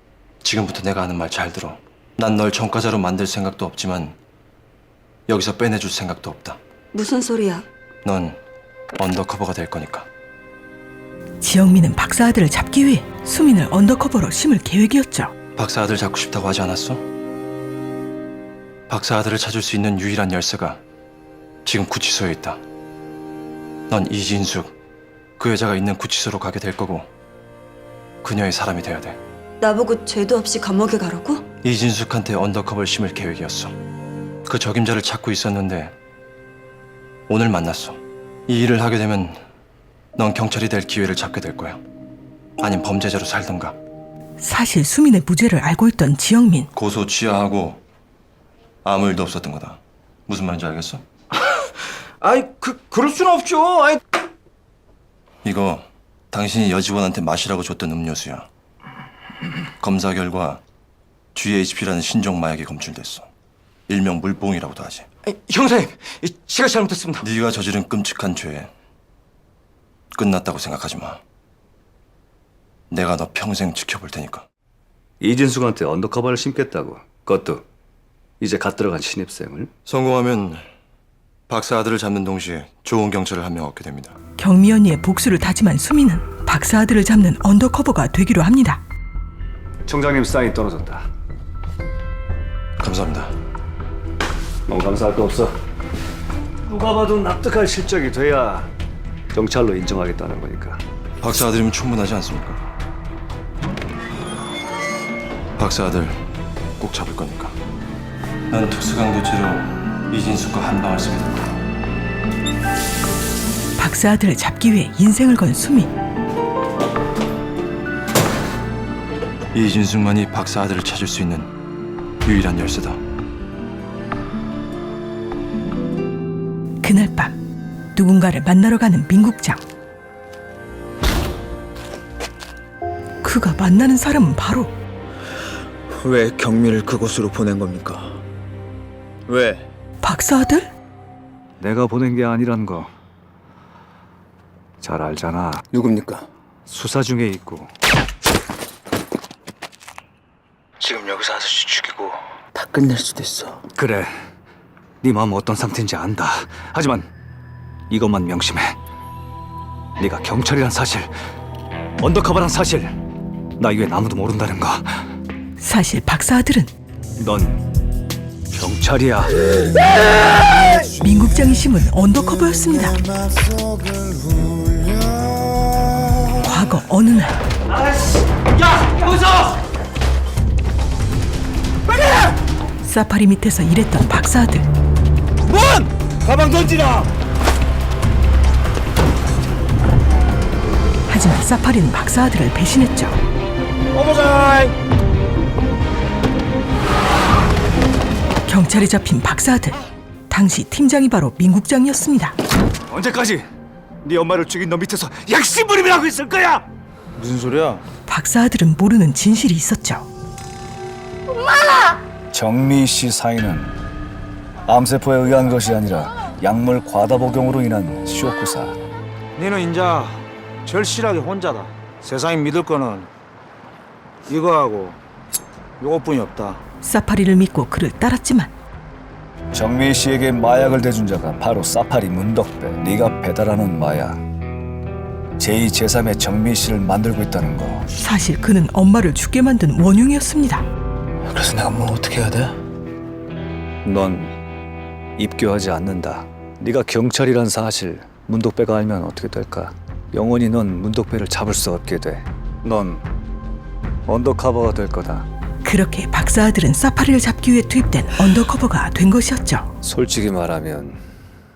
지금부터 내가 하는 말 잘 들어. 난 널 전과자로 만들 생각도 없지만 여기서 빼내줄 생각도 없다. 무슨 소리야? 넌 언더커버가 될 거니까. 지영민은 박사 아들을 잡기 위해 수민을 언더커버로 심을 계획이었죠. 박사 아들 잡고 싶다고 하지 않았어? 박사 아들을 찾을 수 있는 유일한 열쇠가 지금 구치소에 있다. 넌 이진숙, 그 여자가 있는 구치소로 가게 될 거고 그녀의 사람이 돼야 돼. 나보고 죄도 없이 감옥에 가라고? 이진숙한테 언더커버를 심을 계획이었어. 그 적임자를 찾고 있었는데 오늘 만났어. 이 일을 하게 되면 넌 경찰이 될 기회를 잡게 될 거야. 아님 범죄자로 살던가. 사실 수민의 무죄를 알고 있던 지영민. 고소 취하하고 아무 일도 없었던 거다. 무슨 말인지 알겠어? 아이 그럴 순 없죠. 아이 이거 당신이 여직원한테 마시라고 줬던 음료수야. 검사 결과 GHP라는 신종 마약이 검출됐어. 일명 물뽕이라고도 하지. 형사님, 제가 잘못했습니다. 네가 저지른 끔찍한 죄 끝났다고 생각하지 마. 내가 너 평생 지켜볼 테니까. 이진숙한테 언더커버를 심겠다고. 그것도 이제 갓 들어간 신입생을. 성공하면 박사 아들을 잡는 동시에 좋은 경찰을 한 명 얻게 됩니다. 경미 언니의 복수를 다짐한 수민은 박사 아들을 잡는 언더커버가 되기로 합니다. 총장님 사인 떨어졌다. 감사합니다. 너무 감사할 거 없어. 누가 봐도 납득할 실적이 돼야 경찰로 인정하겠다는 거니까. 박사 아들이면 충분하지 않습니까? 박사 아들 꼭 잡을 거니까. 난 특수강도죄로 이진숙과 한 방을 쓰게 될 거야. 박사 아들을 잡기 위해 인생을 건 수민. 이진숙만이 박사 아들을 찾을 수 있는 유일한 열쇠다. 그날 밤 누군가를 만나러 가는 민국장. 그가 만나는 사람은 바로 왜 경미를 그곳으로 보낸 겁니까? 왜? 박사 아들? 내가 보낸 게 아니란 거 잘 알잖아. 누굽니까? 수사 중에 있고. 지금 여기서 아저씨 죽이고 다 끝낼 수도 있어. 그래, 네 마음 어떤 상태인지 안다. 하지만 이것만 명심해. 네가 경찰이란 사실, 언더커버란 사실, 나 이외엔 아무도 모른다는 거. 사실 박사 아들은 넌 경찰이야. 민국장이 심은 언더커버였습니다. 과거 어느 날 야, 여기서! 빨리! 사파리 밑에서 일했던 박사 아들. 문! 가방 던지라! 하지만 사파리는 박사 아들을 배신했죠. 어머자! 경찰에 잡힌 박사 아들. 당시 팀장이 바로 민국장이었습니다. 언제까지 네 엄마를 죽인 너 밑에서 약심부림을 하고 있을 거야? 무슨 소리야? 박사 아들은 모르는 진실이 있었죠. 정미 씨 사인은 암세포에 의한 것이 아니라 약물 과다 복용으로 인한 쇼크사. 너는 인자 절실하게 혼자다. 세상이 믿을 거는 이거하고 요것뿐이 없다. 사파리를 믿고 그를 따랐지만 정미 씨에게 마약을 대준 자가 바로 사파리 문덕배. 네가 배달하는 마약 제2, 제3의 정미 씨를 만들고 있다는 거. 사실 그는 엄마를 죽게 만든 원흉이었습니다. 그래서 내가 뭐 어떻게 해야 돼? 넌 입교하지 않는다. 네가 경찰이란 사실 문덕배가 알면 어떻게 될까? 영원히 넌 문덕배를 잡을 수 없게 돼. 넌 언더커버가 될 거다. 그렇게 박사 아들은 사파리를 잡기 위해 투입된 언더커버가 된 것이었죠. 솔직히 말하면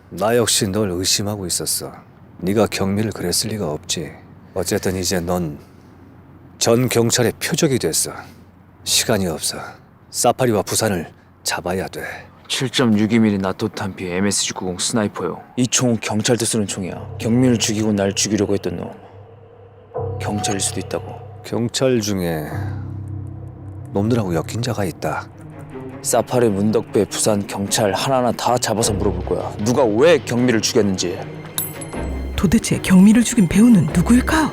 나 역시 널 의심하고 있었어. 네가 경미를 그랬을 리가 없지. 어쨌든 이제 넌 전 경찰의 표적이 됐어. 시간이 없어. 사파리와 부산을 잡아야 돼. 7.62mm 나토 탄피 MSG-90 스나이퍼요. 이 총은 경찰도 쓰는 총이야. 경민을 죽이고 날 죽이려고 했던 놈 경찰일 수도 있다고. 경찰 중에 놈들하고 엮인 자가 있다. 사파리, 문덕배, 부산 경찰 하나하나 다 잡아서 물어볼 거야. 누가 왜 경미를 죽였는지. 도대체 경미를 죽인 배우는 누구일까요?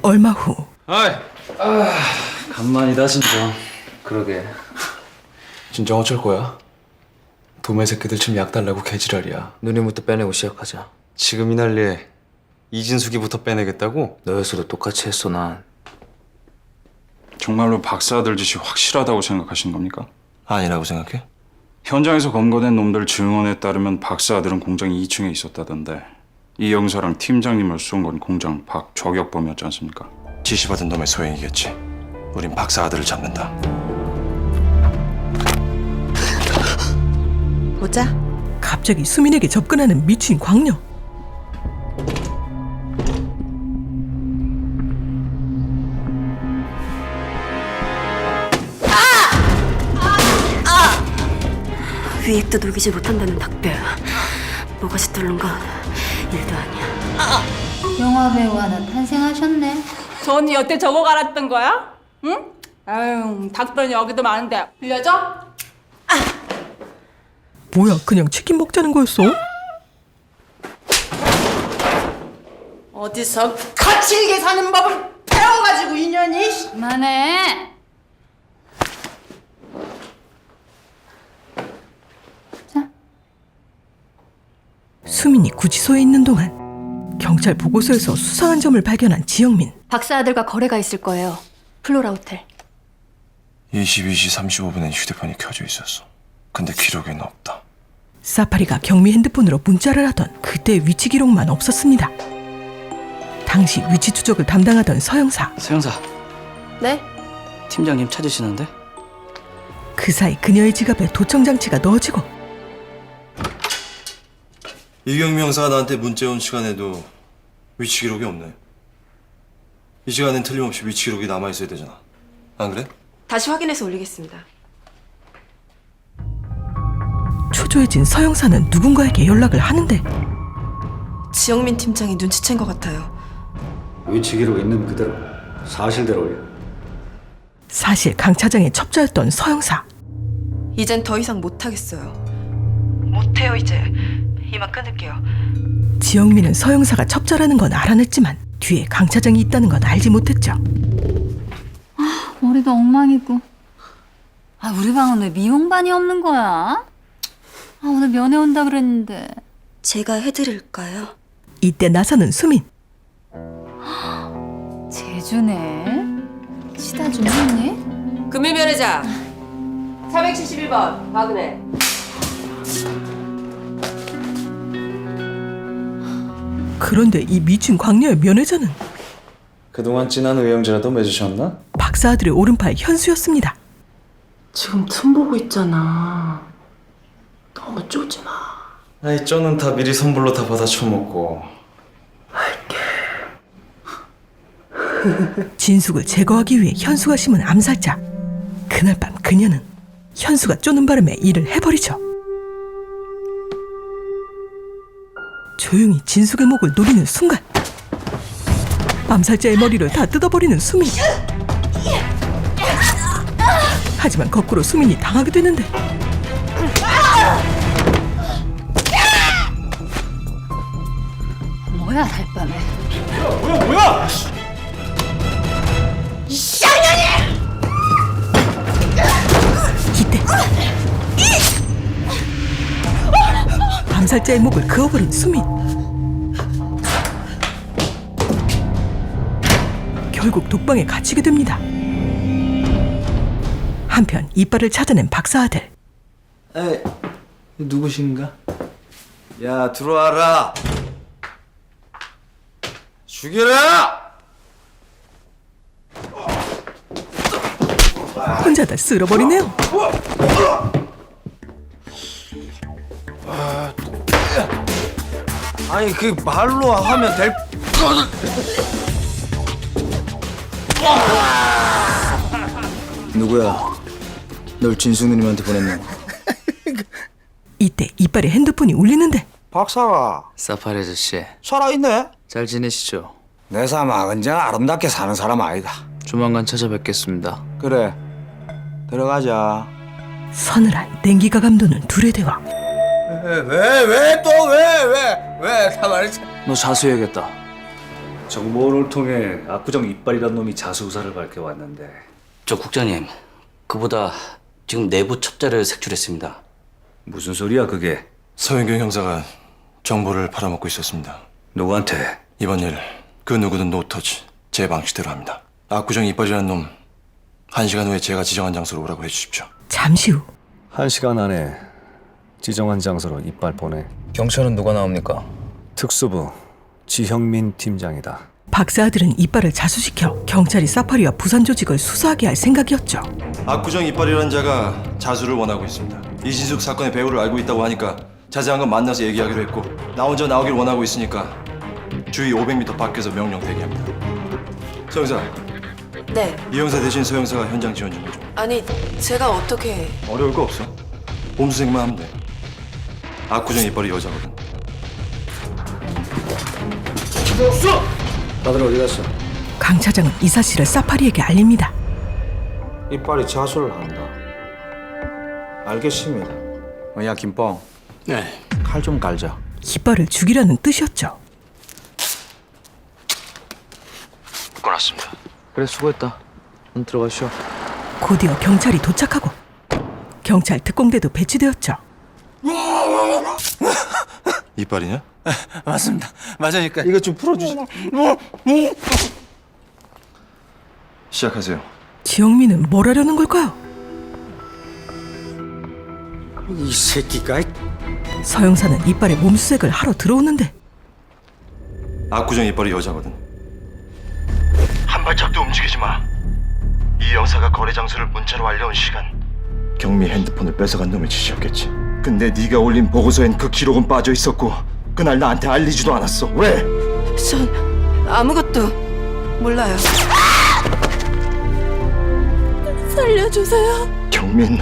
얼마 후 간만이다 진짜. 그러게. 진짜 어쩔 거야? 도매 새끼들 지금 약 달라고 개지랄이야. 누님부터 빼내고 시작하자. 지금 이 난리에 이진숙이부터 빼내겠다고? 너였어도 똑같이 했어 난. 정말로 박사들 짓이 확실하다고 생각하시는 겁니까? 아니라고 생각해? 현장에서 검거된 놈들 증언에 따르면 박사들은 공장 2층에 있었다던데 이 영사랑 팀장님을 쏜 건 공장 밖 저격범이었지 않습니까? 지시받은 놈의 소행이겠지. 우린 박사 아들을 잡는다. 보자. 갑자기 수민에게 접근하는 미친 광녀. 위액도 녹이지 못한다는 닭뼈야. 뭐가 짙을른 건 일도 아니야. 영화배우 하나 탄생하셨네. 저 언니 여태 저거 갈았던 거야? 응? 아유, 닭뼈는 여기도 많은데 빌려줘? 뭐야, 그냥 치킨 먹자는 거였어? 어디서 거칠게 사는 법을 배워가지고 인연이. 그만해. 수민이 구치소에 있는 동안 경찰 보고서에서 수상한 점을 발견한 지영민. 박사 아들과 거래가 있을 거예요. 플로라 호텔. 22시 35분엔 휴대폰이 켜져 있었어. 근데 기록에는 없다. 사파리가 경미 핸드폰으로 문자를 하던 그때 위치 기록만 없었습니다. 당시 위치 추적을 담당하던 서영사. 서영사. 네? 팀장님 찾으시는데? 그 사이 그녀의 지갑에 도청 장치가 넣어지고 이경미 형사가 나한테 문자 온 시간에도 위치 기록이 없네. 이 시간엔 틀림없이 위치 기록이 남아있어야 되잖아. 안 그래? 다시 확인해서 올리겠습니다. 초조해진 서영사는 누군가에게 연락을 하는데 지영민 팀장이 눈치챈 것 같아요. 위치 기록 있는 그대로 사실대로 올려. 사실 강 차장의 첩자였던 서영사. 이젠 더 이상 못하겠어요. 못해요 이제. 이만 끊을게요. 지영민은 서영사가 첩자라는 건 알아냈지만 뒤에 강 차장이 있다는 건 알지 못했죠. 머리도 엉망이고. 아, 우리 방은 왜 미용반이 없는 거야? 아, 오늘 면회 온다 그랬는데. 제가 해드릴까요? 이때 나서는 수민. 제주네. 시다 좀 했니? 금일 면회자 471번 박은혜. 그런데 이 미친 광녀의 면회자는 그동안 진한 의형제라도 맺으셨나? 박사 아들의 오른팔 현수였습니다. 지금 틈 보고 있잖아. 너무 쪼지 마. 아이 쩌는 다 미리 선불로 다 받아 처먹고. 진숙을 제거하기 위해 현수가 심은 암살자. 그날 밤 그녀는 현수가 쪼는 바람에 일을 해버리죠. 조용히 진숙의 목을 노리는 순간 암살자의 머리를 다 뜯어버리는 수민. 하지만 거꾸로 수민이 당하게 되는데 뭐야, 달밤에. 뭐야? 이때 암살자의 목을 그어버린 수민. 결국 독방에 갇히게 됩니다. 한편 이빨을 찾아낸 박사 아들. 에이, 누구신가? 야, 들어와라. 죽여라! 혼자 다 쓸어버리네요. 아니 그 말로 하면 될. 누구야? 널 진수 누님한테 보냈네. 이때 이빨에 핸드폰이 울리는데 박사가 사파리 아저씨 살아있네. 잘 지내시죠? 내 삶아 언제나 아름답게 사는 사람 아니다. 조만간 찾아뵙겠습니다. 그래 들어가자. 서늘한 냉기가 감도는 둘의 대화. 왜 가만히 있어. 너 자수해야겠다. 정보원을 통해 압구정 이빨이란 놈이 자수사를 밝혀왔는데 저 국장님, 그보다 지금 내부 첩자를 색출했습니다. 무슨 소리야 그게? 서영경 형사가 정보를 팔아먹고 있었습니다. 누구한테? 이번 일 그 누구든 노터치 제 방식대로 합니다. 압구정 이빨이라는 놈 1시간 후에 제가 지정한 장소로 오라고 해주십시오. 잠시 후 1시간 안에 지정한 장소로 이빨 보내. 경찰은 누가 나옵니까? 특수부 지형민 팀장이다. 박사 아들은 이빨을 자수시켜 경찰이 사파리와 부산 조직을 수사하게 할 생각이었죠. 압구정 이빨이라는 자가 자수를 원하고 있습니다. 이진숙 사건의 배후를 알고 있다고 하니까 자세한 건 만나서 얘기하기로 했고 나 혼자 나오길 원하고 있으니까 주위 500m 밖에서 명령 대기합니다. 서 형사. 네. 이 형사 대신 서 형사가 현장 지원 좀 해줘. 아니 제가 어떻게... 어려울 거 없어. 봄수생만 하면 돼. 압구정 이빨이 여자거든. 다들 어디 갔어? 강 차장은 이 사실을 사파리에게 알립니다. 이빨이 자수를 한다. 알겠습니다. 야 김뽕. 네. 칼 좀 갈자. 이빨을 죽이라는 뜻이었죠. 끝났습니다. 그래 수고했다. 들어가시오. 곧이어 경찰이 도착하고 경찰 특공대도 배치되었죠. 이빨이냐? 맞습니다. 맞으니까 이거 좀 풀어주시. 시작하세요. 지영민은 뭘 하려는 걸까요? 이 새끼가. 서영사는 이빨에 몸수색을 하러 들어오는데 압구정 이빨이 여자거든. 한 발짝도 움직이지 마. 이 형사가 거래 장소를 문자로 알려온 시간 경미 핸드폰을 뺏어간 놈의 짓이었겠지. 근데 네가 올린 보고서엔 그 기록은 빠져 있었고 그날 나한테 알리지도 않았어. 왜? 전 아무것도 몰라요. 살려주세요. 경민,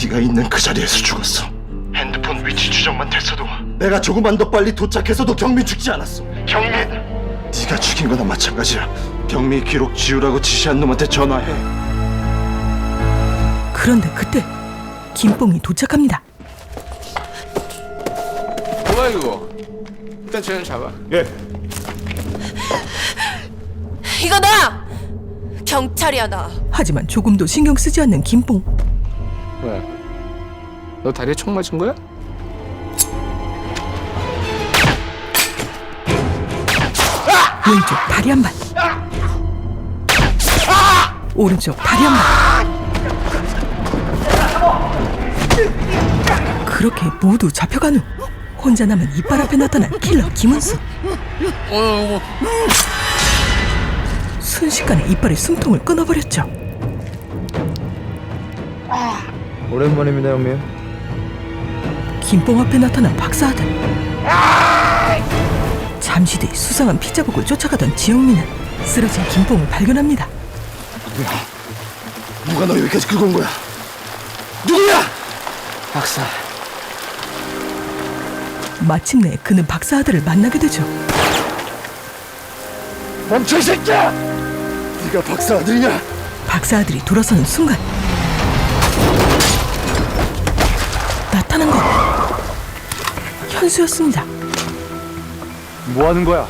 네가 있는 그 자리에서 죽었어. 핸드폰 위치 추적만 됐어도 내가 조금만 더 빨리 도착해서도 경민 죽지 않았어. 경민, 네가 죽인 거나 마찬가지야. 경미 기록 지우라고 지시한 놈한테 전화해. 그런데 그때 김뽕이 도착합니다. 뭐야 이거? 일단 쟤는 잡아. 예. 이거 나! 경찰이야 나. 하지만 조금도 신경 쓰지 않는 김뽕. 뭐야? 너 다리에 총 맞은 거야? 왼쪽 다리 한 발, 오른쪽 다리 한 발. 그렇게 모두 잡혀간 후 혼자 남은 이빨 앞에 나타난 킬러 김은수. 순식간에 이빨의 숨통을 끊어버렸죠. 오랜만입니다, 형님. 김뽕 앞에 나타난 박사 아들. 잠시 뒤 수상한 피자복을 쫓아가던 지영민은 쓰러진 김뽕을 발견합니다. 누가 너 여기까지 끌고 온 거야? 누구야? 박사. 마침내 그는 박사 아들을 만나게 되죠. 멈춰 이 새끼야! 네가 박사 아들이냐? 박사 아들이 돌아서는 순간 나타난 건 현수였습니다. 뭐 하는 거야?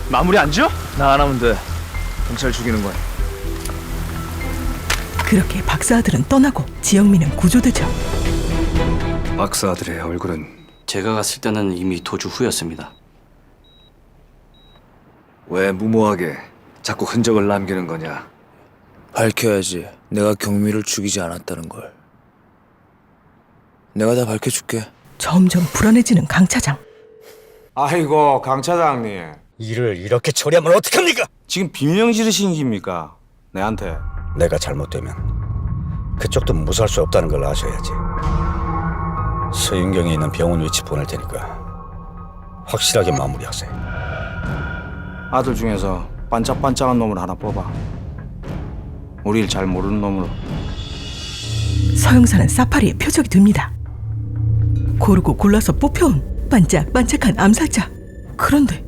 마무리 안 지어? 나 안 하면 돼. 경찰 죽이는 거야. 그렇게 박사 아들은 떠나고 지영민은 구조되죠. 박사 아들의 얼굴은 제가 갔을 때는 이미 도주 후였습니다. 왜 무모하게 자꾸 흔적을 남기는 거냐? 밝혀야지. 내가 경미를 죽이지 않았다는 걸. 내가 다 밝혀줄게. 점점 불안해지는 강 차장. 아이고 강 차장님, 일을 이렇게 처리하면 어떡합니까? 지금 비명 지르신 겁니까? 내한테. 내가 잘못되면 그쪽도 무사할 수 없다는 걸 아셔야지. 서윤경에 있는 병원 위치 보낼 테니까 확실하게 마무리하세요. 아들 중에서 반짝반짝한 놈을 하나 뽑아. 우리 일 잘 모르는 놈으로. 서영사는 사파리에 표적이 됩니다. 고르고 골라서 뽑혀온 반짝반짝한 암살자. 그런데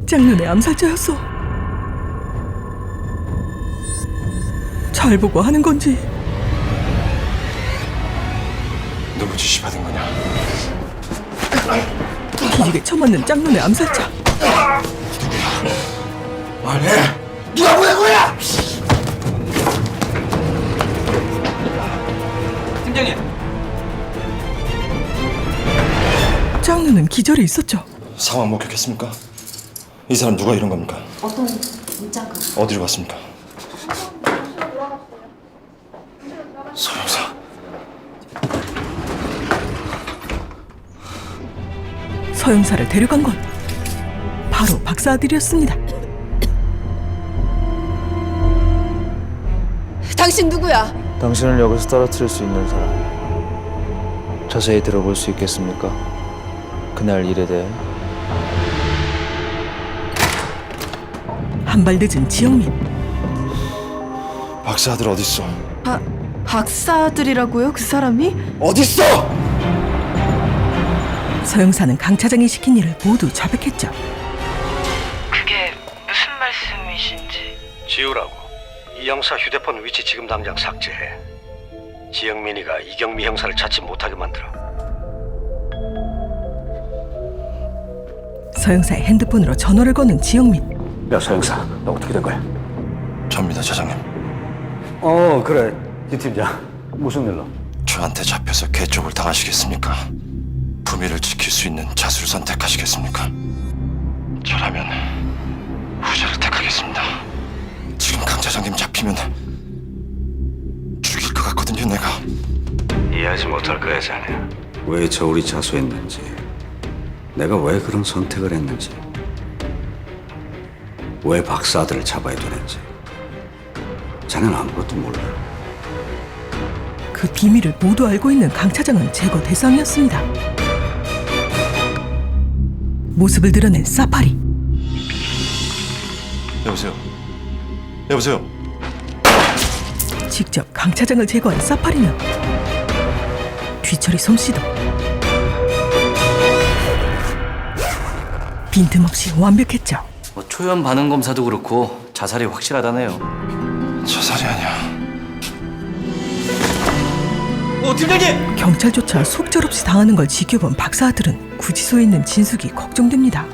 짝눈의 암살자였어. 잘 보고 하는 건지. 누구 지시 받은 거냐? 뒤지게 쳐맞는 짝눈의 암살자. 말해! 누가 보낸 거야! 팀장님. 짝눈은 기절해 있었죠. 상황 목격했습니까? 이 사람 누가 이런 겁니까? 어떤 문자가? 어디로 갔습니까? 서영사. 서영사를 데려간 건 바로 박사 아들이었습니다. 당신 누구야? 당신을 여기서 떨어뜨릴 수 있는 사람. 자세히 들어볼 수 있겠습니까? 그날 일에 대해. 한 발 늦은 지영민. 박사 아들 어딨어? 박사 아들이라고요? 그 사람이? 어딨어? 서영사는 강 차장이 시킨 일을 모두 자백했죠. 그게 무슨 말씀이신지. 지우라고. 이 형사 휴대폰 위치 지금 당장 삭제해. 지영민이가 이경미 형사를 찾지 못하게 만들어. 서영사의 핸드폰으로 전화를 거는 지영민. 야 서영사, 너 어떻게 된 거야? 접니다, 차장님. 그래. 이 팀장. 무슨 일로? 저한테 잡혀서 개쪽을 당하시겠습니까? 부미를 지킬 수 있는 자수를 선택하시겠습니까? 저라면 후자를 택하겠습니다. 지금 강 차장님 잡히면 죽일 것 같거든요, 내가. 이해하지 못할 거야, 자네. 왜 저울이 자수했는지, 내가 왜 그런 선택을 했는지, 왜 박사 아들을 잡아야 되는지, 자네는 아무것도 몰라. 그 비밀을 모두 알고 있는 강 차장은 제거 대상이었습니다. 모습을 드러낸 사파리. 여보세요? 여보세요? 직접 강 차장을 제거한 사파리는 뒤처리 솜씨도 빈틈없이 완벽했죠. 초연 반응 검사도 그렇고 자살이 확실하다네요. 자살이 아니야. 팀장님! 경찰조차 속절없이 당하는 걸 지켜본 박사 아들은 구치소에 있는 진숙이 걱정됩니다.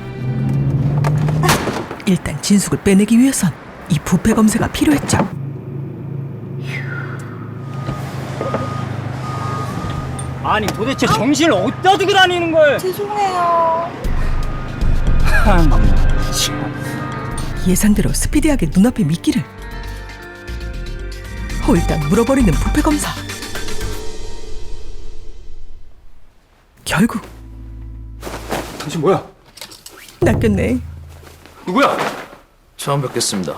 일단 진숙을 빼내기 위해선 이 부패 검사가 필요했죠. 아니 도대체 정신을 어디다 두고 다니는 걸? 죄송해요. 예상대로 스피디하게 눈앞에 미끼를 홀딱 물어버리는 부패 검사. 결국 당신 뭐야? 낚였네. 누구야? 처음 뵙겠습니다.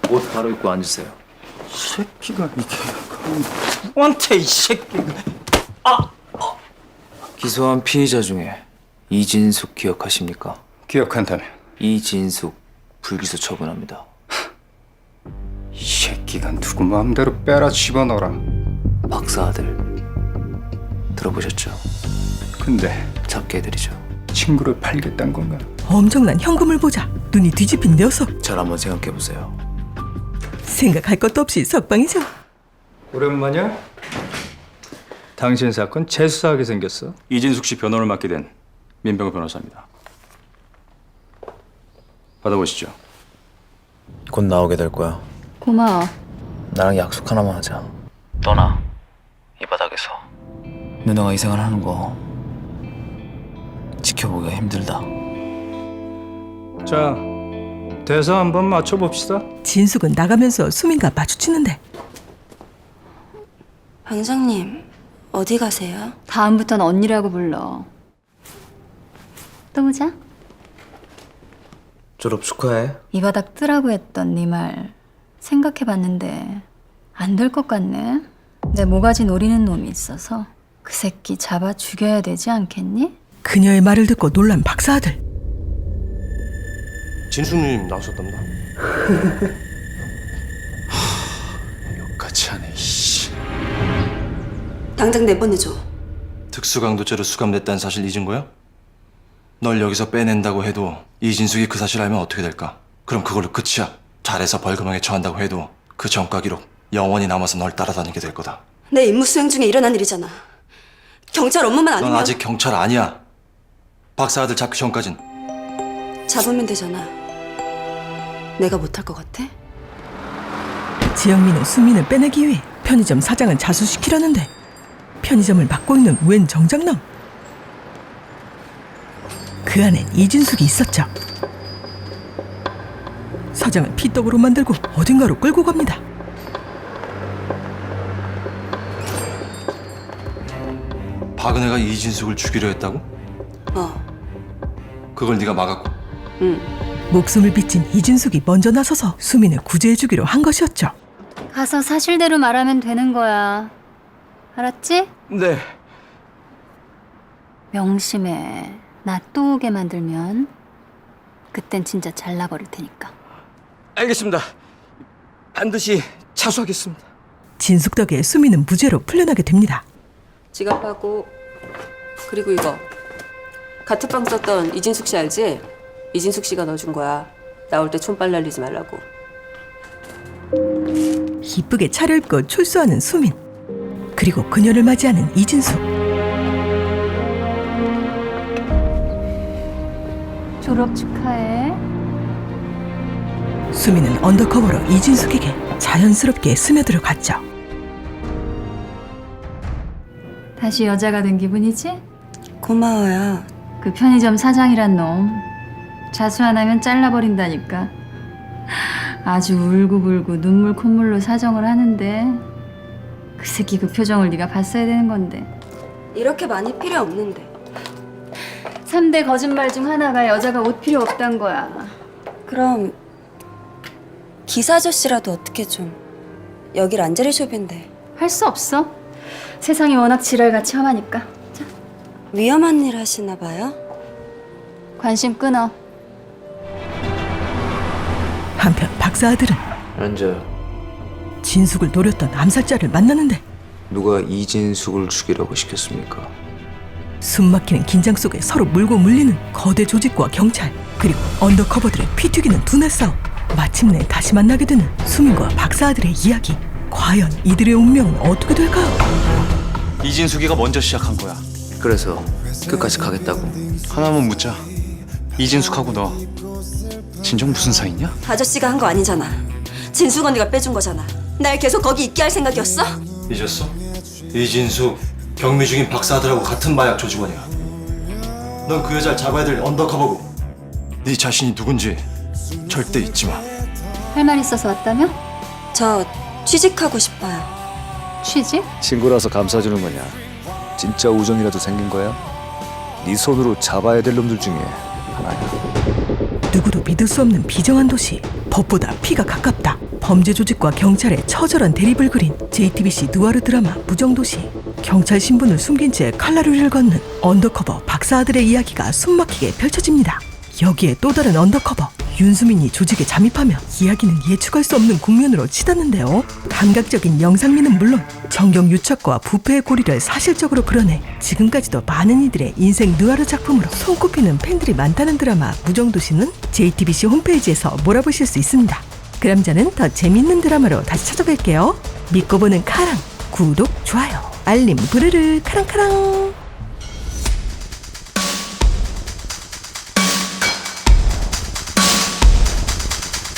옷 바로 입고 앉으세요. 새끼가 이게 누구한테 이 새끼가. 기소한 피의자 중에 이진숙 기억하십니까? 기억한다면 이진숙 불기소 처분합니다. 이 새끼가 누구 마음대로 빼라 집어넣어라. 박사 아들 들어보셨죠? 근데 잡게 해드리죠. 친구를 팔겠다는 건가? 엄청난 현금을 보자 눈이 뒤집힌 녀석. 잘 한번 생각해보세요. 생각할 것도 없이 석방이죠. 오랜만이야? 당신 사건 재수하게 생겼어. 이진숙 씨 변호를 맡게 된 민병호 변호사입니다. 받아보시죠. 곧 나오게 될 거야. 고마워. 나랑 약속 하나만 하자. 떠나. 이 바닥에서. 누나가 이 생활 하는 거 지켜보기가 힘들다. 자, 대사 한번 맞춰봅시다. 진숙은 나가면서 수민과 마주치는데 방장님, 어디 가세요? 다음부턴 언니라고 불러. 또 보자. 졸업 축하해. 이 바닥 뜨라고 했던 네 말 생각해봤는데 안 될 것 같네. 내 모가지 노리는 놈이 있어서 그 새끼 잡아 죽여야 되지 않겠니? 그녀의 말을 듣고 놀란 박사 아들. 진수님 나오셨답니다. 같이 하네. 씨. 당장 내보내줘. 특수강도죄로 수감됐다는 사실 잊은 거야? 널 여기서 빼낸다고 해도 이진숙이 그 사실 알면 어떻게 될까? 그럼 그걸로 끝이야. 잘해서 벌금형에 처한다고 해도 그 전과 기록 영원히 남아서 널 따라다니게 될 거다. 내 임무 수행 중에 일어난 일이잖아. 경찰 업무만 아니면 넌 아직 경찰 아니야. 박사 아들 잡기 전까진. 잡으면 되잖아. 내가 못할 것 같아? 지영민은 수민을 빼내기 위해 편의점 사장을 자수시키려는데 편의점을 맡고 있는 웬 정장남. 그 안엔 이진숙이 있었죠. 사장을 피떡으로 만들고 어딘가로 끌고 갑니다. 박은혜가 이진숙을 죽이려 했다고? 그걸 네가 막았고. 목숨을 빚진 이진숙이 먼저 나서서 수민을 구제해주기로 한 것이었죠. 가서 사실대로 말하면 되는 거야. 알았지? 네. 명심해. 나 또 오게 만들면 그땐 진짜 잘라버릴 테니까. 알겠습니다. 반드시 자수하겠습니다. 진숙 덕에 수민은 무죄로 풀려나게 됩니다. 지갑하고 그리고 이거 가트방 썼던 이진숙 씨 알지? 이진숙 씨가 넣어준 거야. 나올 때 촌발 날리지 말라고. 이쁘게 차려입고 출소하는 수민. 그리고 그녀를 맞이하는 이진숙. 졸업 축하해. 수민은 언더커버로 이진숙에게 자연스럽게 스며들어 갔죠. 다시 여자가 된 기분이지? 고마워요. 그 편의점 사장이란 놈 자수 안 하면 잘라버린다니까. 아주 울고불고 눈물 콧물로 사정을 하는데 그 새끼 그 표정을 네가 봤어야 되는 건데. 이렇게 많이 필요 없는데. 3대 거짓말 중 하나가 여자가 옷 필요 없단 거야. 그럼 기사 아저씨라도 어떻게 좀. 여기 란제리숍인데. 할 수 없어. 세상이 워낙 지랄같이 험하니까. 자. 위험한 일 하시나 봐요? 관심 끊어. 한편 박사 아들은 앉아요. 진숙을 노렸던 암살자를 만나는데 누가 이진숙을 죽이라고 시켰습니까? 숨막히는 긴장 속에 서로 물고 물리는 거대 조직과 경찰, 그리고 언더커버들의 피 튀기는 두뇌 싸움. 마침내 다시 만나게 되는 수민과 박사 아들의 이야기. 과연 이들의 운명은 어떻게 될까요? 이진숙이가 먼저 시작한 거야. 그래서 끝까지 가겠다고. 하나만 묻자. 이진숙하고 너 진정 무슨 사이냐? 아저씨가 한 거 아니잖아. 진숙 언니가 빼준 거잖아. 날 계속 거기 있게 할 생각이었어? 잊었어? 이진숙 경미 중인 박사들하고 같은 마약 조직원이야. 넌 그 여자를 잡아야 될 언더커버고 네 자신이 누군지 절대 잊지 마. 할 말 있어서 왔다며? 저 취직하고 싶어요. 취직? 친구라서 감싸주는 거냐? 진짜 우정이라도 생긴 거야? 네 손으로 잡아야 될 놈들 중에 하나야. 누구도 믿을 수 없는 비정한 도시. 법보다 피가 가깝다. 범죄 조직과 경찰의 처절한 대립을 그린 JTBC 누아르 드라마 무정도시. 경찰 신분을 숨긴 채 칼라류를 걷는 언더커버 박사 아들의 이야기가 숨막히게 펼쳐집니다. 여기에 또 다른 언더커버 윤수민이 조직에 잠입하며 이야기는 예측할 수 없는 국면으로 치닫는데요. 감각적인 영상미는 물론 정경 유착과 부패의 고리를 사실적으로 그려내 지금까지도 많은 이들의 인생 느와르 작품으로 손꼽히는 팬들이 많다는 드라마 무정도시는 JTBC 홈페이지에서 몰아보실 수 있습니다. 그럼 저는 더 재밌는 드라마로 다시 찾아뵐게요. 믿고 보는 카랑, 구독, 좋아요, 알림 부르르 카랑카랑.